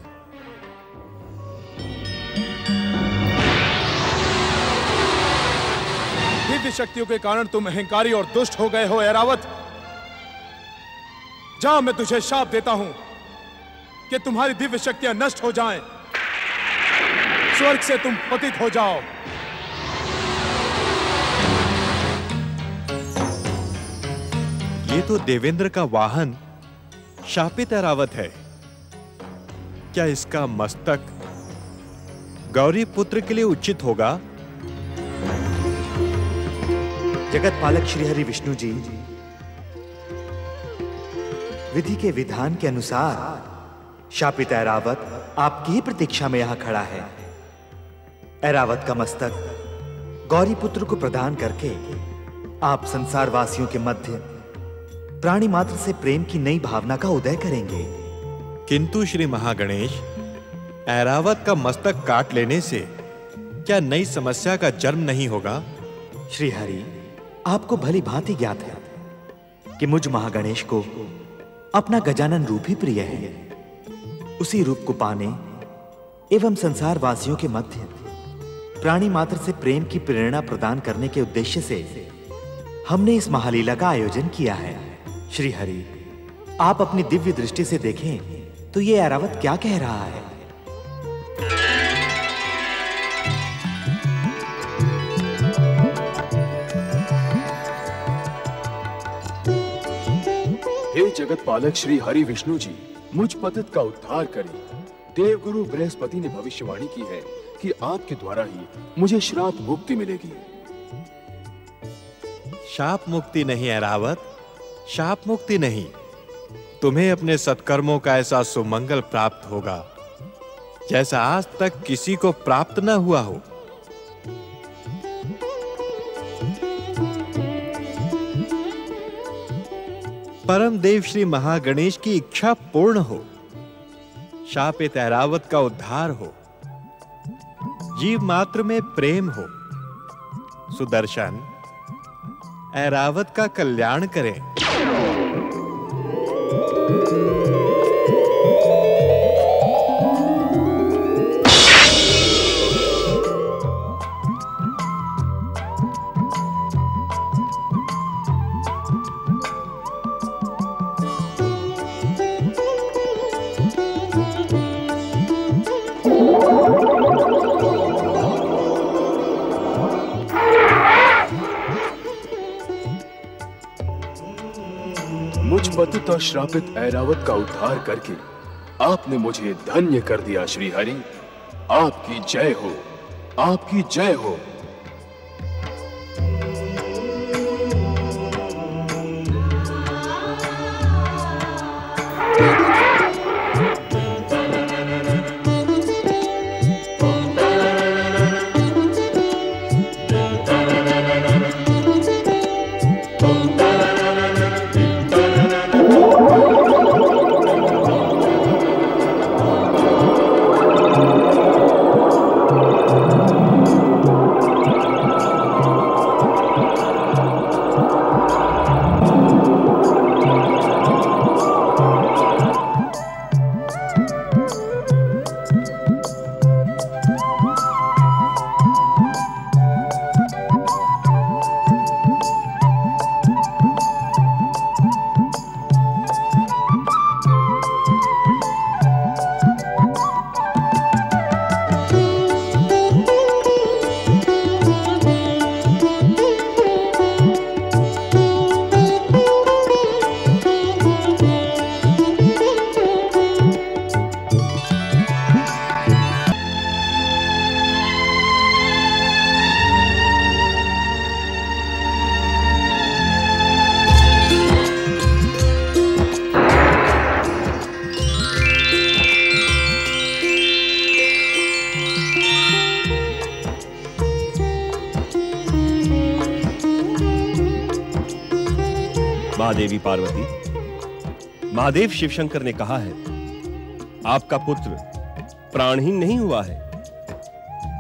दिव्य शक्तियों के कारण तुम अहंकारी और दुष्ट हो गए हो ऐरावत। जा, मैं तुझे शाप देता हूं कि तुम्हारी दिव्य शक्तियां नष्ट हो जाएं, स्वर्ग से तुम पतित हो जाओ। ये तो देवेंद्र का वाहन शापित ऐरावत है। क्या इसका मस्तक गौरी पुत्र के लिए उचित होगा? जगत पालक श्रीहरि विष्णु जी, विधि के विधान के अनुसार शापित ऐरावत आपकी ही प्रतीक्षा में यहां खड़ा है। ऐरावत का मस्तक गौरी पुत्र को प्रदान करके आप संसार वासियों के मध्य प्राणी मात्र से प्रेम की नई भावना का उदय करेंगे। किंतु श्री महागणेश, ऐरावत का मस्तक काट लेने से क्या नई समस्या का जन्म नहीं होगा? श्री हरि, आपको भली भांति ज्ञात है कि मुझ महागणेश को अपना गजानन रूप ही प्रिय है। उसी रूप को पाने एवं संसार वासियों के मध्य प्राणी मात्र से प्रेम की प्रेरणा प्रदान करने के उद्देश्य से हमने इस महालीला का आयोजन किया है। श्री हरि, आप अपनी दिव्य दृष्टि से देखें तो ये ऐरावत क्या कह रहा है। हे जगत पालक श्री हरि विष्णु जी, मुझ पतित का उद्धार करें। देवगुरु बृहस्पति ने भविष्यवाणी की है कि आपके द्वारा ही मुझे श्राप मुक्ति मिलेगी। शाप मुक्ति नहीं ऐरावत, शाप मुक्ति नहीं। तुम्हें अपने सत्कर्मों का ऐसा सुमंगल प्राप्त होगा जैसा आज तक किसी को प्राप्त न हुआ हो। परम देव श्री महागणेश की इच्छा पूर्ण हो, शापित ऐरावत का उद्धार हो, जीव मात्र में प्रेम हो। सुदर्शन, ऐरावत का कल्याण करें। मुझ पतित और श्रापित ऐरावत का उद्धार करके आपने मुझे धन्य कर दिया श्री हरि। आपकी जय हो, आपकी जय हो। महादेवी पार्वती, महादेव शिवशंकर ने कहा है आपका पुत्र प्राणहीन नहीं हुआ है।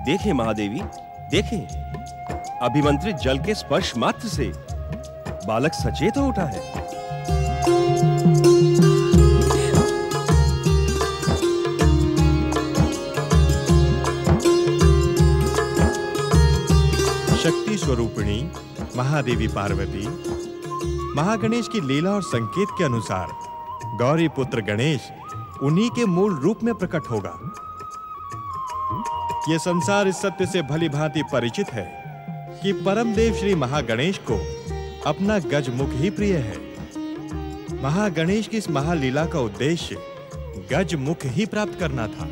देखें महादेवी, देखें, अभिमंत्रित जल के स्पर्श मात्र से बालक सचेत हो उठा है। शक्ति स्वरूपिणी महादेवी पार्वती, महागणेश की लीला और संकेत के अनुसार गौरी पुत्र गणेश उन्हीं के मूल रूप में प्रकट होगा। यह संसार इस सत्य से भली भांति परिचित है कि परम देव श्री महागणेश को अपना गजमुख ही प्रिय है। महागणेश की इस महालीला का उद्देश्य गजमुख ही प्राप्त करना था।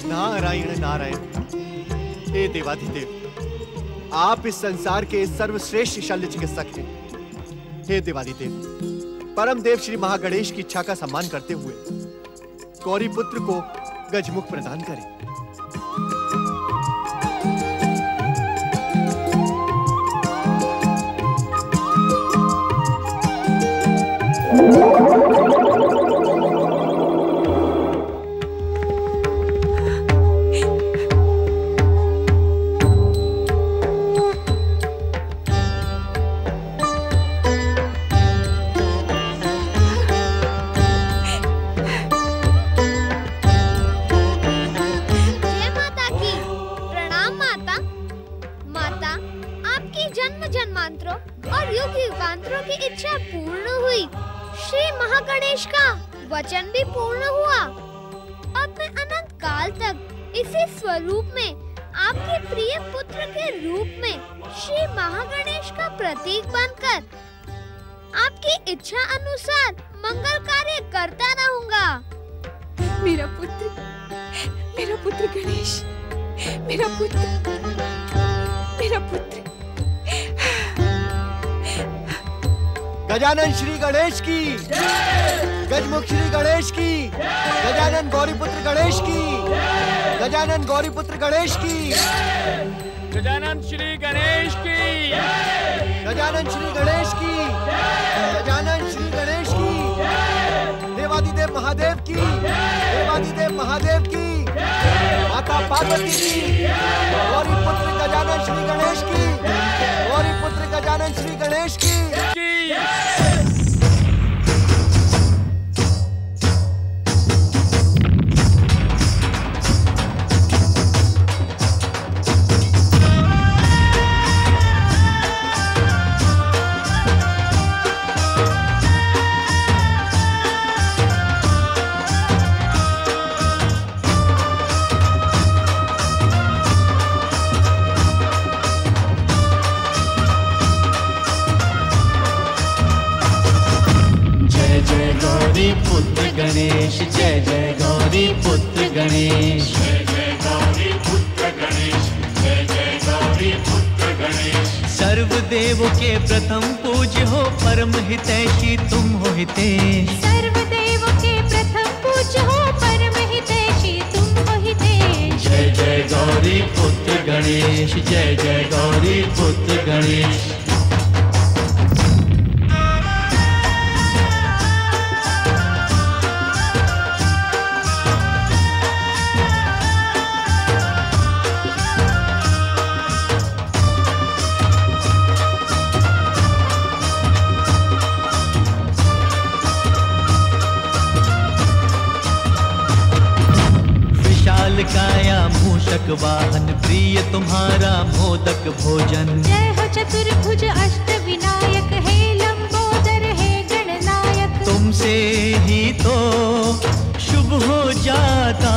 नारायण नारायण। हे देवाधिदेव, आप इस संसार के सर्वश्रेष्ठ शल्य चिकित्सक हैं। हे देवाधिदेव, परम देव श्री महागणेश की इच्छा का सम्मान करते हुए गौरी पुत्र को गजमुख प्रदान करें। वचन भी पूर्ण हुआ। अब मैं अनंत काल तक इसी स्वरूप में आपके प्रिय पुत्र के रूप में श्री महागणेश का प्रतीक बनकर आपकी इच्छा अनुसार मंगल कार्य करता रहूंगा। मेरा पुत्र गणेश, मेरा पुत्र। गजानन श्री गणेश की, गजमुख श्री गणेश की, गजानन गौरीपुत्र गणेश की, गजानन गौरीपुत्र गणेश की, गजानन श्री गणेश की, गजानन श्री गणेश की, गजानन श्री गणेश की, देवादिदेव महादेव की, देवादिदेव महादेव की, माता पार्वती की, गौरीपुत्र गजानन श्री गणेश की, गौरीपुत्र गजानन श्री गणेश की। पुत्र गणेश, जय जय गौरी पुत्र गणेश, जय जय गौरी पुत्र गणेश, जय जय गौरी पुत्र गणेश। सर्वदेव के प्रथम पूज्य हो, परम हितैषी तुम हो हितेश। सर्वदेव के प्रथम पूज्य हो, परम हितैषी तुम हो हितेश। जय जय गौरी पुत्र गणेश, जय जय गौरी पुत्र गणेश। काया मूषक वाहन, प्रिय तुम्हारा मोदक भोजन। जय हो चतुर्भुज अष्ट विनायक, हे लंबोदर हे गणनायक। तुमसे ही तो शुभ हो जाता,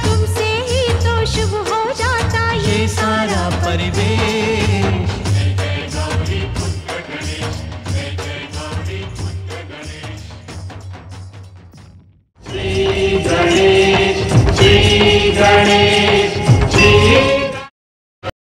तुमसे ही तो शुभ हो जाता ये सारा परिवेश। जय जय गौरी पुत्र गणेश, जय जय गौरी पुत्र गणेश। गणेश, श्री गणेश।